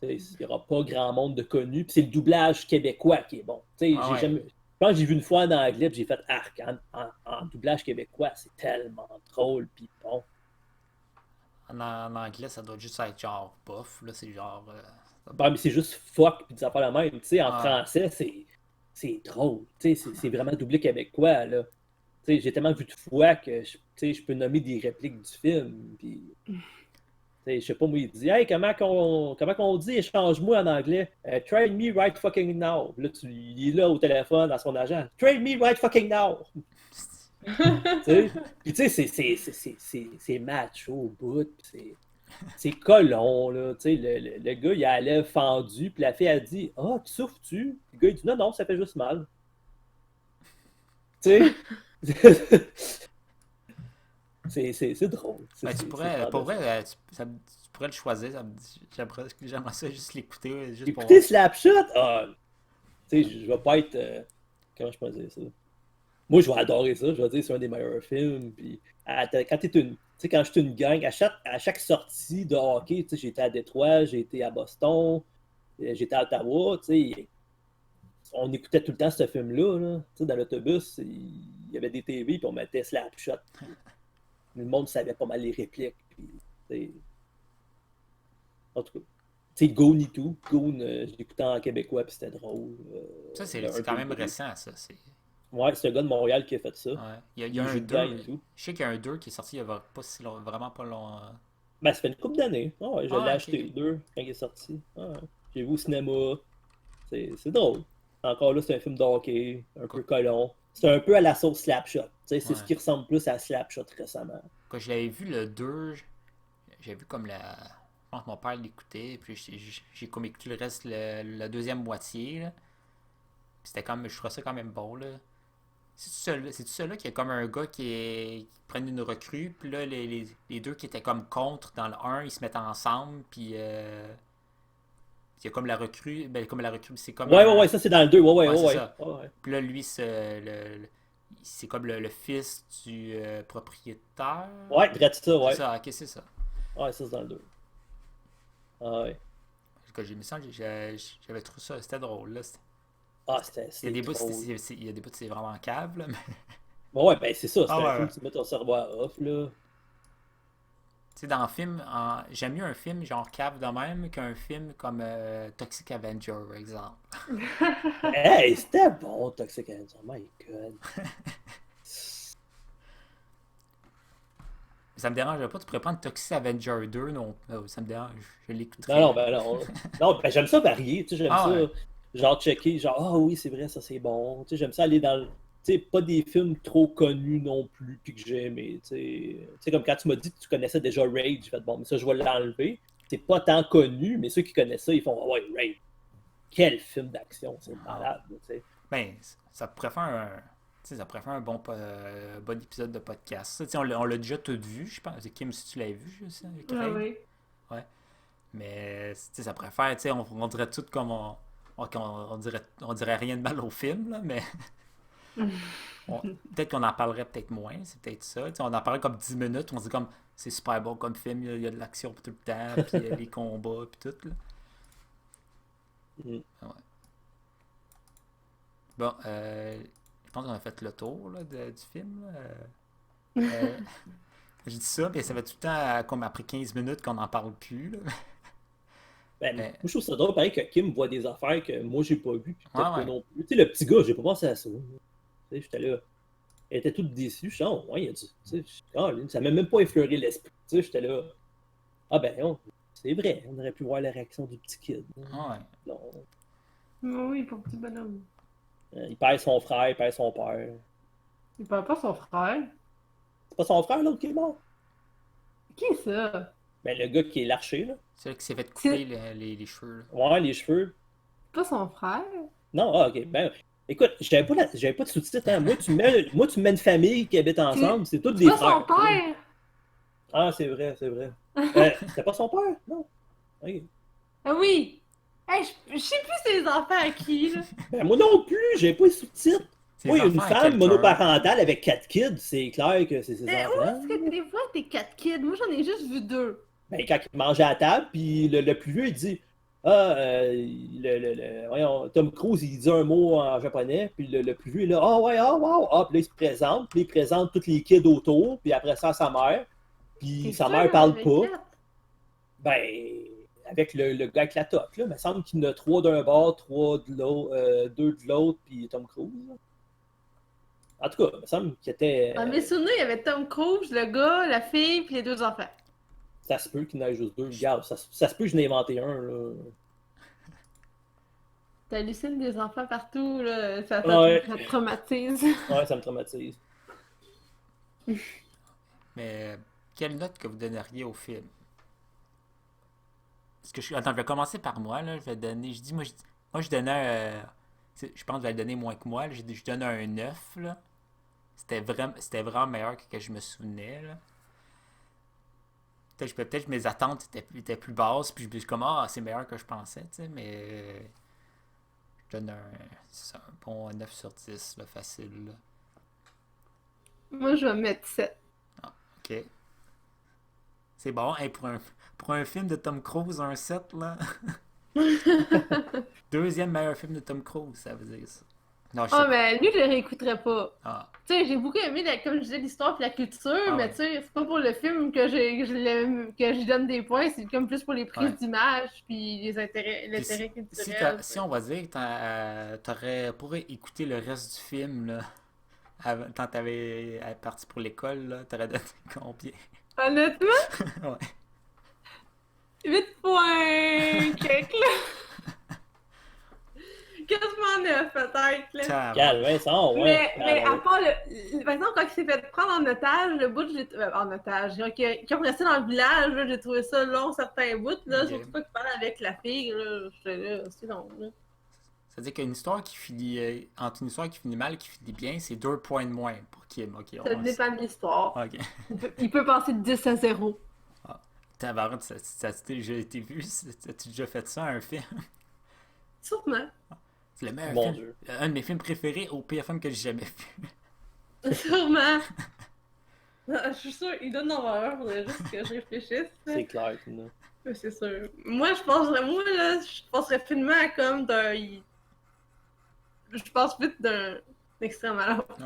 Speaker 2: Tu sais, il n'y aura pas grand monde de connu. Puis c'est le doublage québécois qui est bon. Tu sais,
Speaker 1: Ah
Speaker 2: j'ai
Speaker 1: ouais.
Speaker 2: jamais. Je pense que j'ai vu une fois en anglais, puis j'ai fait arc. En doublage québécois, c'est tellement drôle, puis bon.
Speaker 1: En anglais, ça doit juste être genre bof. Là, c'est genre.
Speaker 2: Bon, mais c'est juste fuck, puis des affaires la même. Tu sais, en
Speaker 1: Ouais.
Speaker 2: français, c'est drôle. Tu sais, c'est vraiment doublé québécois, là. Tu sais, j'ai tellement vu de fois que tu sais, je peux nommer des répliques du film. Puis, tu sais, je sais pas, moi, il dit Hey, comment qu'on dit échange-moi en anglais Trade me right fucking now. Là, il est là au téléphone à son agent Trade me right fucking now. Tu sais, puis tu sais, c'est macho au bout. C'est colon, là. Tu sais, le gars, il a la lèvre fendue, puis la fille a dit Ah, tu souffres-tu Le gars, il dit Non, non, ça fait juste mal. Tu sais c'est drôle.
Speaker 1: Ben, tu
Speaker 2: C'est
Speaker 1: pourrais,
Speaker 2: vraiment
Speaker 1: pour
Speaker 2: de
Speaker 1: vrai,
Speaker 2: fun.
Speaker 1: tu pourrais le choisir. J'aimerais ça juste l'écouter, juste pour
Speaker 2: Écoutez
Speaker 1: voir.
Speaker 2: Slapshot, ah, tu sais, je vais pas être. Comment je peux dire ça? Moi, je vais adorer ça. Je vais dire que c'est un des meilleurs films. Puis, quand t'es une. Tu sais, quand je suis une gang, à chaque sortie de hockey, tu sais, j'ai été à Détroit, j'ai été à Boston, j'étais à Ottawa, tu sais, on écoutait tout le temps ce film-là, là. Tu sais, dans l'autobus, il y avait des TV, puis on mettait Slapshot. Puis le monde savait pas mal les répliques. Puis, tu sais, en tout cas. Tu sais, Goon et tout. Goon, je l'écoutais en québécois, puis c'était drôle.
Speaker 1: Ça,
Speaker 2: Le
Speaker 1: c'est
Speaker 2: 1
Speaker 1: quand
Speaker 2: puis le
Speaker 1: même
Speaker 2: 2.
Speaker 1: récent, ça.
Speaker 2: Ouais, c'est un gars de Montréal qui a fait ça.
Speaker 1: Ouais. Il y a
Speaker 2: Il
Speaker 1: un
Speaker 2: joue dedans
Speaker 1: 2.
Speaker 2: et tout.
Speaker 1: Je sais qu'il y a un 2 qui est sorti il y a pas si long, vraiment pas long.
Speaker 2: Ben, ça fait une couple d'années. Ah ouais, je
Speaker 1: Ah
Speaker 2: l'ai
Speaker 1: ouais, ok,
Speaker 2: acheté,
Speaker 1: ok.
Speaker 2: deux, quand il est sorti. Ah ouais. J'ai vu au cinéma. C'est drôle. Encore là, c'est un film de hockey, un peu
Speaker 1: Quoi-
Speaker 2: colon. C'est un peu à la sauce Slapshot. Tu sais, c'est ce
Speaker 1: Ouais.
Speaker 2: qui ressemble plus à Slapshot récemment.
Speaker 1: Quand je l'avais vu le 2, j'ai vu comme la. Je pense que mon père l'écoutait, puis j'ai comme écouté le reste, la deuxième moitié, là. Puis c'était comme. Je trouvais ça quand même bon, là. C'est-tu celui-là qui est comme un gars qui prennent une recrue, puis là, les deux qui étaient comme contre dans le un ils se mettent ensemble, puis il y a comme la recrue, ben comme la recrue, c'est comme
Speaker 2: Ouais, ouais,
Speaker 1: un.
Speaker 2: ouais, ça c'est dans le 2. Ouais, ouais,
Speaker 1: Ouais,
Speaker 2: ouais,
Speaker 1: c'est
Speaker 2: ouais.
Speaker 1: ça.
Speaker 2: Ouais, ouais.
Speaker 1: Puis là, lui, c'est comme le fils du propriétaire.
Speaker 2: Ouais, drette ça,
Speaker 1: C'est
Speaker 2: ouais.
Speaker 1: ça, ok, c'est ça.
Speaker 2: Ouais, ça c'est dans le 2. Ah ouais.
Speaker 1: Quand j'ai mis ça, j'avais trouvé ça, c'était drôle, là.
Speaker 2: Ah,
Speaker 1: Il y a
Speaker 2: c'était
Speaker 1: des bouts,
Speaker 2: drôle.
Speaker 1: il y a des bouts, c'est vraiment cave, là, mais.
Speaker 2: Bon, ouais, ben c'est ça.
Speaker 1: Ah
Speaker 2: C'est un
Speaker 1: ouais,
Speaker 2: film
Speaker 1: ouais.
Speaker 2: où tu mets ton cerveau à off, là.
Speaker 1: Tu sais, dans le film, j'aime mieux un film genre cave de même qu'un film comme Toxic Avenger, par exemple.
Speaker 2: Hey, c'était bon, Toxic Avenger. My God.
Speaker 1: Ça me dérange pas, tu pourrais prendre Toxic Avenger 2, non, ça me dérange, je
Speaker 2: Non,
Speaker 1: l'écouterai,
Speaker 2: non,
Speaker 1: là.
Speaker 2: ben non. Non, ben j'aime ça varier, tu sais, j'aime
Speaker 1: Ah
Speaker 2: ça,
Speaker 1: ouais,
Speaker 2: genre checker, genre, ah oui, c'est vrai, ça c'est bon. Tu sais, j'aime ça aller dans le. Tu sais, pas des films trop connus non plus, puis que j'ai aimé. Tu sais, comme quand tu m'as dit que tu connaissais déjà Rage, j'ai fait bon, mais ça, je vais l'enlever. C'est pas tant connu, mais ceux qui connaissent ça, ils font, ah ouais, Rage. Quel film d'action, c'est
Speaker 1: ah.
Speaker 2: malade, tu sais.
Speaker 1: Ben, ça pourrait faire un. Tu sais, ça pourrait faire un bon épisode de podcast. Ça, tu sais, on l'a déjà tout vu, je pense. C'est Kim, si tu l'as vu, je sais,
Speaker 3: Ah
Speaker 1: Craig.
Speaker 3: oui.
Speaker 1: Ouais. Mais, tu sais, ça pourrait faire, tu sais, on dirait tout comme on dirait rien de mal au film, là, mais on- peut-être qu'on en parlerait peut-être moins, c'est peut-être ça. Tu sais, on en parlerait comme 10 minutes, on se dit comme, c'est super bon comme film, il y a de l'action tout le temps, puis les combats, puis tout, là.
Speaker 2: Mm.
Speaker 1: Ah ouais. Bon, je pense qu'on a fait le tour là, du film. Là. Je dis ça, puis ça fait tout le temps, comme après 15 minutes qu'on n'en parle plus. Là.
Speaker 2: Ben, moi,
Speaker 1: Mais,
Speaker 2: je trouve ça drôle, pareil, que Kim voit des affaires que moi, j'ai pas vues, puis peut-être
Speaker 1: ouais,
Speaker 2: pas
Speaker 1: ouais.
Speaker 2: non plus. Tu sais, le petit gars, j'ai pas pensé à ça. Tu sais, j'étais là. Elle était toute déçue. Je suis oh, ouais, il y a du. Tu sais, ça m'a même pas effleuré l'esprit. Tu sais, j'étais là. Ah ben, c'est vrai, on aurait pu voir la réaction du petit kid.
Speaker 1: Ouais.
Speaker 2: Non.
Speaker 3: Oui, pour petit bonhomme.
Speaker 2: Il perd son frère, il perd son père.
Speaker 3: Il parle pas son frère.
Speaker 2: C'est pas son frère, l'autre qui est mort?
Speaker 3: Qui est ça?
Speaker 2: Ben, le gars qui est l'archer, là.
Speaker 1: C'est là qu'il s'est fait couper les cheveux. Là.
Speaker 2: Ouais, les cheveux.
Speaker 3: Pas son frère?
Speaker 2: Non, ah, ok. Ben, écoute, j'avais pas de sous-titres. Hein. Moi, tu me mets une famille qui habite ensemble, c'est tous des
Speaker 3: C'est pas
Speaker 2: frères.
Speaker 3: son père!
Speaker 2: Ah, c'est vrai, c'est vrai. C'était pas son père? Non. Ok.
Speaker 3: Ah oui! Hey, je sais plus ses enfants à qui, là.
Speaker 2: Ben, moi non plus, j'ai pas les sous-titres.
Speaker 1: Ses
Speaker 2: Moi, il y a une
Speaker 1: enfants à
Speaker 2: femme
Speaker 1: quelqu'un.
Speaker 2: monoparentale avec 4 kids, c'est clair que c'est ses
Speaker 3: Où
Speaker 2: enfants.
Speaker 3: est-ce que des fois t'es 4 kids? Moi, j'en ai juste vu 2.
Speaker 2: Ben, quand il mangeait à la table, puis le plus vieux, il dit ah, voyons, Tom Cruise, il dit un mot en japonais, puis le plus vieux, il est là, ah ouais, ah wow, ah, puis là, il se présente, puis il présente tous les kids autour, puis après ça, sa mère, puis sa mère parle pas. Ben, avec le gars avec la toque, là, il me semble qu'il y en a 3 d'un bord, 3 de l'autre, 2 de l'autre, puis Tom Cruise. Là. En tout cas, il me semble qu'il était.
Speaker 3: Dans mes souvenirs, il y avait Tom Cruise, le gars, la fille, puis les 2 enfants.
Speaker 2: Ça se peut qu'il y en ait juste 2. Regarde, ça se peut que je n'ai inventé un. Là.
Speaker 3: T'hallucines des enfants partout, là. Ça
Speaker 2: Ouais.
Speaker 3: te traumatise.
Speaker 2: Ouais, ça me traumatise.
Speaker 1: Mais quelle note que vous donneriez au film? Parce que attends, je vais commencer par moi. Là. Je vais donner. Moi, je donnais. Je pense que je vais le donner moins que moi. Là. Je donnais un 9. Là. C'était vraiment meilleur que je me souvenais. Là. Peut-être que mes attentes étaient plus basses. Puis je suis comme, ah, c'est meilleur que je pensais. Mais je donne un bon 9 sur 10. Là, facile. Là.
Speaker 3: Moi, je vais mettre 7.
Speaker 1: Ah, ok. C'est bon. Hey, pour un film de Tom Cruise, un 7, là. Deuxième meilleur film de Tom Cruise, ça veut dire ça. Non, je sais
Speaker 3: Ah,
Speaker 1: pas.
Speaker 3: mais lui, je le réécouterais pas.
Speaker 1: Ah,
Speaker 3: Tu sais, j'ai beaucoup aimé, comme je disais, l'histoire et la culture,
Speaker 1: Ah
Speaker 3: mais
Speaker 1: ouais.
Speaker 3: tu sais, c'est pas pour le film que je donne des points, c'est comme plus pour les prises
Speaker 1: Ouais.
Speaker 3: d'image puis l'intérêt culturel.
Speaker 1: si on va dire que t'aurais pourrais écouter le reste du film, là, quand t'avais parti pour l'école, là, t'aurais donné combien?
Speaker 3: Honnêtement,
Speaker 1: Ouais.
Speaker 3: 8 points, quelque, là. Quasiment 9, peut-être, là.
Speaker 1: Tabarnak.
Speaker 2: Calme, Vincent, ouais.
Speaker 3: Mais à part par exemple, quand il s'est fait prendre en otage, le bout, en otage, qui ont resté dans le village, là, j'ai trouvé ça long, certains bouts, là,
Speaker 1: Ok.
Speaker 3: surtout pas qu'il parle avec la fille, là, j'étais là, c'est long, là.
Speaker 1: C'est-à-dire qu'une histoire qui finit entre une histoire qui finit mal et qui finit bien, c'est 2 points de moins pour Kim. Ok,
Speaker 3: Ça dépend de l'histoire.
Speaker 1: Ok.
Speaker 3: Il peut passer de 10 à 0.
Speaker 1: Tabarnak, ça t'est déjà été vu? As-tu déjà fait ça, un film?
Speaker 3: Sûrement.
Speaker 1: C'est le meilleur
Speaker 2: Mon
Speaker 1: film.
Speaker 2: Dieu.
Speaker 1: Un de mes films préférés au pire film que j'ai jamais vu.
Speaker 3: Sûrement. Je suis sûre, il donne en valeur, faudrait juste que je réfléchisse.
Speaker 2: C'est clair, non.
Speaker 3: Mais c'est sûr. Moi, je penserais finement à comme d'un. Je pense vite d'un extrême à l'autre.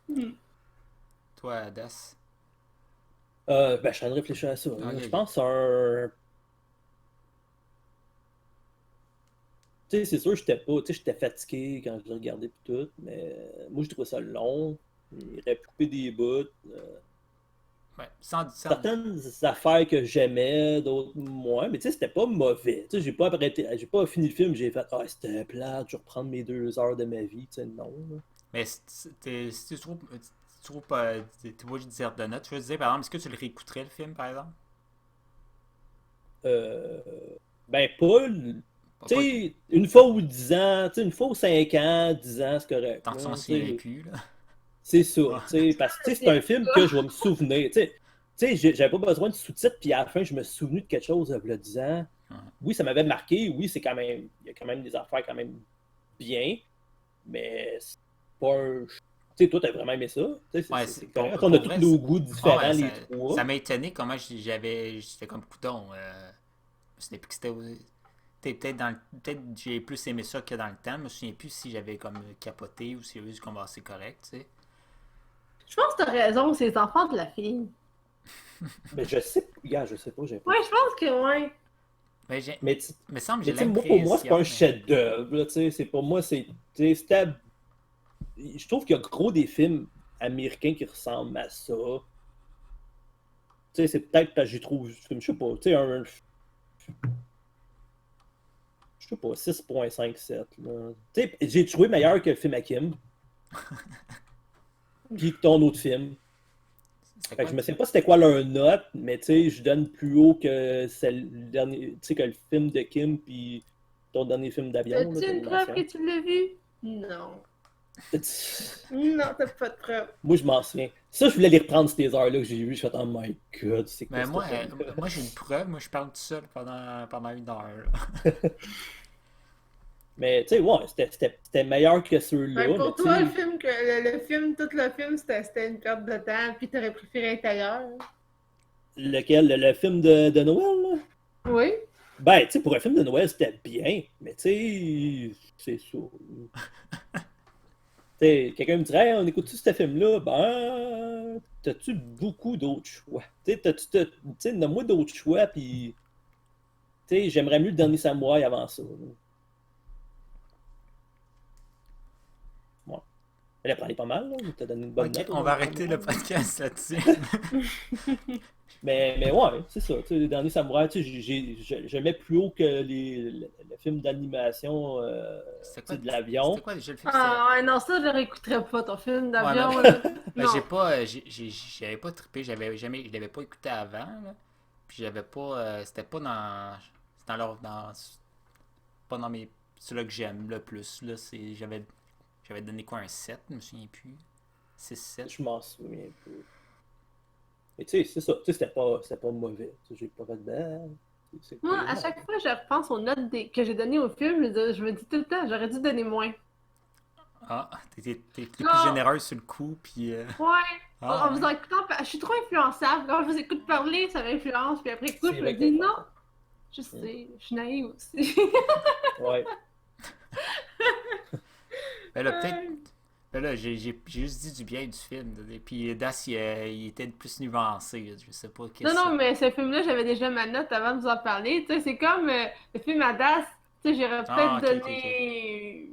Speaker 1: Ok. Toi, Das.
Speaker 2: Ben, je suis en train de réfléchir à ça.
Speaker 1: Ok,
Speaker 2: Je
Speaker 1: ok.
Speaker 2: pense un. Tu sais, c'est sûr, j'étais fatigué quand je l'ai regardé pis tout, mais moi, je trouvais ça long. Il aurait pu couper des bouts.
Speaker 1: Ouais,
Speaker 2: Certaines affaires que j'aimais, d'autres moins, mais tu sais, c'était pas mauvais. Tu sais, j'ai pas fini le film, j'ai fait, ah, c'était plate, je vais reprendre mes 2 heures de ma vie, tu sais, non. Là.
Speaker 1: Mais si tu trouves pas. Tu vois, je dire de notes. Je veux dire, par exemple, est-ce que tu le réécouterais, le film, par exemple?
Speaker 2: Euh, Ben, pas.
Speaker 1: Pas-
Speaker 2: Tu
Speaker 1: pas-
Speaker 2: sais, une fois ou 10 ans, tu sais, une fois ou 5 ans, 10 ans, c'est correct.
Speaker 1: Tant que tu
Speaker 2: là,
Speaker 1: m'en
Speaker 2: tu sais.
Speaker 1: souviens plus, là.
Speaker 2: C'est ça,
Speaker 1: Ouais.
Speaker 2: tu sais, parce que tu sais, c'est un film que je vais me souvenir. Tu sais, j'avais pas besoin de sous-titres, puis à la fin, je me suis souvenu de quelque chose il y a 10 ans.
Speaker 1: Ouais.
Speaker 2: Oui, ça m'avait marqué, oui, c'est quand même. Il y a quand même des affaires quand même bien, mais c'est pas un. Tu sais, toi, t'as vraiment aimé ça. Tu sais,
Speaker 1: Ouais,
Speaker 2: c'est
Speaker 1: pour-
Speaker 2: correct.
Speaker 1: pour
Speaker 2: On a
Speaker 1: vrai,
Speaker 2: tous nos goûts différents,
Speaker 1: ouais,
Speaker 2: les trois.
Speaker 1: ça m'a étonné comment j'étais comme coudon. C'était plus que c'était peut-être j'ai plus aimé ça que dans le temps. Je me souviens plus si j'avais comme capoté ou si j'avais eu comme assez correct, tu sais.
Speaker 3: Je pense que t'as raison, c'est les enfants de la fille.
Speaker 2: Mais je sais, regarde, je sais pas, j'ai pas.
Speaker 3: Ouais, je pense que ouais.
Speaker 1: Mais j'ai,
Speaker 2: Mais tu
Speaker 1: me semble que
Speaker 2: mais
Speaker 1: j'ai
Speaker 2: tu sais, moi, pour moi, c'est pas un
Speaker 1: l'impression, mais-
Speaker 2: chef-d'œuvre, là, tu sais, c'est pour moi, c'est, tu sais, je trouve qu'il y a gros des films américains qui ressemblent à ça. Tu sais, c'est peut-être parce que j'y trouve, comme je sais pas, tu sais, je sais pas, 6,57, là. Tu sais, j'ai trouvé meilleur que le film Hakim, puis que ton autre film.
Speaker 1: C'était
Speaker 2: Fait
Speaker 1: quoi?
Speaker 2: que je me sais pas c'était quoi leur note, mais tu sais, je donne plus haut que le dernier, tu sais, que le film de Kim, puis ton dernier film d'avion, là,
Speaker 3: As-tu une preuve
Speaker 2: d'animation.
Speaker 3: que tu l'as vu? Non. Non, t'as pas de preuve.
Speaker 2: Moi, je m'en souviens. Ça, je voulais les reprendre ces heures-là que j'ai vu. Je fais, oh my god, c'est quoi
Speaker 1: Mais
Speaker 2: ce
Speaker 1: moi,
Speaker 2: film-là?
Speaker 1: moi j'ai une preuve. Moi, je parle tout seul pendant 1 heure. Là.
Speaker 2: Mais tu sais, ouais, c'était meilleur que
Speaker 3: Ouais,
Speaker 2: ceux-là. Mais
Speaker 3: pour
Speaker 2: tu
Speaker 3: toi,
Speaker 2: sais,
Speaker 3: le film, le film, tout le film, c'était une perte de temps, puis t'aurais préféré être ailleurs.
Speaker 2: lequel, le film de Noël, là?
Speaker 3: Oui.
Speaker 2: Ben, tu sais, pour un film de Noël, c'était bien. Mais tu sais, c'est ça. Tu sais, quelqu'un me dirait, hey, on écoute-tu ce film-là? Ben, t'as-tu beaucoup d'autres choix? Tu sais, tu sais, donne-moi d'autres choix, puis, tu sais, j'aimerais mieux le dernier Samouraï avant ça, là. Ouais. Elle a parlé pas mal, là. Il t'a donné une bonne
Speaker 1: Ok,
Speaker 2: note au
Speaker 1: on va
Speaker 2: dernier
Speaker 1: arrêter le
Speaker 2: Samouraï.
Speaker 1: podcast là-dessus.
Speaker 2: Mais ouais, c'est ça. Tu sais, les derniers Samouraïs, tu sais, je mets plus haut que le film d'animation tu sais, de
Speaker 1: C'était
Speaker 2: l'avion.
Speaker 1: quoi déjà le film?
Speaker 3: Ah, ouais, non, ça, je réécouterais pas ton film
Speaker 1: Ouais, mais
Speaker 3: d'avion, là.
Speaker 1: ben,
Speaker 3: Non.
Speaker 1: j'ai pas, j'avais pas trippé, je l'avais pas écouté avant, là. Puis j'avais pas, c'était pas dans, c'est dans leur, dans, pas dans mes, celui-là que j'aime le plus, là, j'avais donné quoi, un 7, je me souviens plus, 6-7.
Speaker 2: Je m'en souviens plus. Mais tu sais, c'est ça. Tu sais, c'était pas mauvais. Tu sais, j'ai pas fait de c'est
Speaker 3: Moi, à
Speaker 2: cohérent.
Speaker 3: chaque fois, je repense aux notes que j'ai données au film, je me dis tout le temps, j'aurais dû donner moins.
Speaker 1: Ah, t'es plus
Speaker 3: Non,
Speaker 1: généreux sur le coup, puis,
Speaker 3: ouais.
Speaker 1: ah,
Speaker 3: En
Speaker 1: ouais.
Speaker 3: vous écoutant, je suis trop influençable. Quand je vous écoute parler, ça m'influence. Puis après coup,
Speaker 2: C'est
Speaker 3: je me
Speaker 2: vrai
Speaker 3: dis
Speaker 2: que
Speaker 3: non,
Speaker 2: ça.
Speaker 3: je sais, je suis naïve aussi.
Speaker 2: Ouais.
Speaker 1: Ben là, peut-être, ben là, j'ai juste dit du bien du film, là. Et puis Das, il était plus nuancé, là. Je sais pas
Speaker 3: Non,
Speaker 1: qu'est-ce que
Speaker 3: non, mais ce film-là, j'avais déjà ma note avant de vous en parler. Tu sais, c'est comme le film Adas. Tu sais, j'aurais
Speaker 1: ah,
Speaker 3: peut-être
Speaker 1: ok.
Speaker 3: donné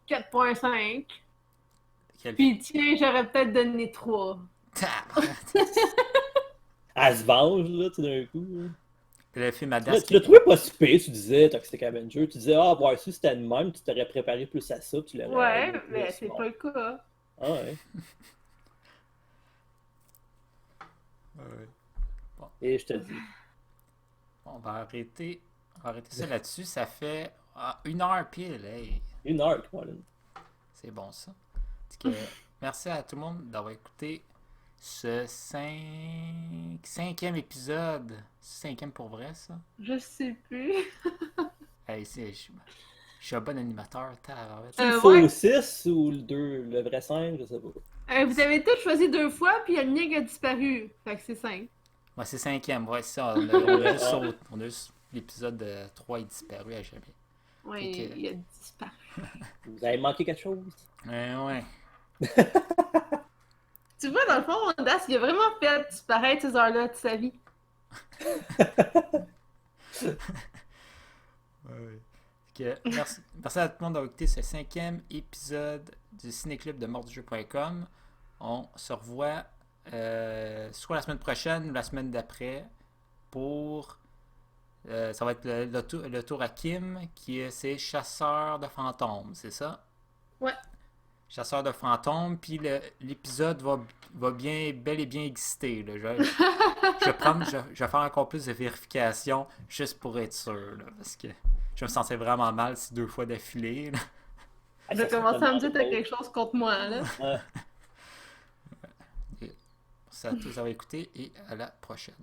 Speaker 3: 4,5.
Speaker 1: Quel film?
Speaker 3: Puis tiens, j'aurais peut-être donné 3.
Speaker 2: Elle se venge, là, tout d'un coup, là.
Speaker 1: Le film à
Speaker 2: Tu l'as
Speaker 1: Das
Speaker 2: tu l'as trouvé pas si pire, tu disais, Toxic Avenger. Tu disais, ah, ouais, si c'était de même, tu t'aurais préparé plus à ça, tu l'aurais
Speaker 3: Ouais,
Speaker 2: aimé
Speaker 3: mais
Speaker 2: plus.
Speaker 3: c'est
Speaker 2: Bon.
Speaker 3: pas le cas.
Speaker 2: Ah, ouais.
Speaker 1: Ouais. Bon,
Speaker 2: Et je te dis.
Speaker 1: on va arrêter ça là-dessus. Ça fait 1 heure pile. Hey.
Speaker 2: 1 heure, Colin.
Speaker 1: C'est bon ça. En tout cas, merci à tout le monde d'avoir écouté ce cinquième épisode. Cinquième pour vrai, ça.
Speaker 3: Je sais plus.
Speaker 1: Hey, je suis un bon animateur. Tabarouette.
Speaker 2: C'est le
Speaker 3: Ouais.
Speaker 2: faux 6 ou le 2, le vrai 5, je sais pas.
Speaker 3: Vous avez tous choisi 2 fois, puis Yannick a disparu. Fait que c'est 5.
Speaker 1: Ouais, c'est cinquième. Ouais, c'est ça. On a juste,
Speaker 2: Ah.
Speaker 1: on a juste l'épisode 3 est disparu à jamais.
Speaker 3: Ouais,
Speaker 1: Fait que-
Speaker 3: il a disparu.
Speaker 2: Vous avez manqué quelque chose?
Speaker 1: Ouais.
Speaker 3: Tu vois, dans le fond, Das, il a vraiment fait disparaître ces heures-là de sa vie.
Speaker 1: Ouais. Merci à tout le monde d'avoir écouté ce cinquième épisode du Cinéclub de mortdujeu.com. On se revoit soit la semaine prochaine ou la semaine d'après pour. Ça va être le tour à Kim, c'est Chasseur de fantômes, c'est ça?
Speaker 3: Ouais.
Speaker 1: Chasseur de fantômes, puis l'épisode va bel et bien exister. Là. Je vais faire encore plus de vérification juste pour être sûr, là, parce que je me sentais vraiment mal si 2 fois d'affilée. Là.
Speaker 2: Ah,
Speaker 3: Je
Speaker 2: ça serait
Speaker 3: commencer à me dire que t'as
Speaker 2: tellement
Speaker 3: quelque chose contre moi, là.
Speaker 2: drôle.
Speaker 1: Merci à tous d'avoir écouté et à la prochaine.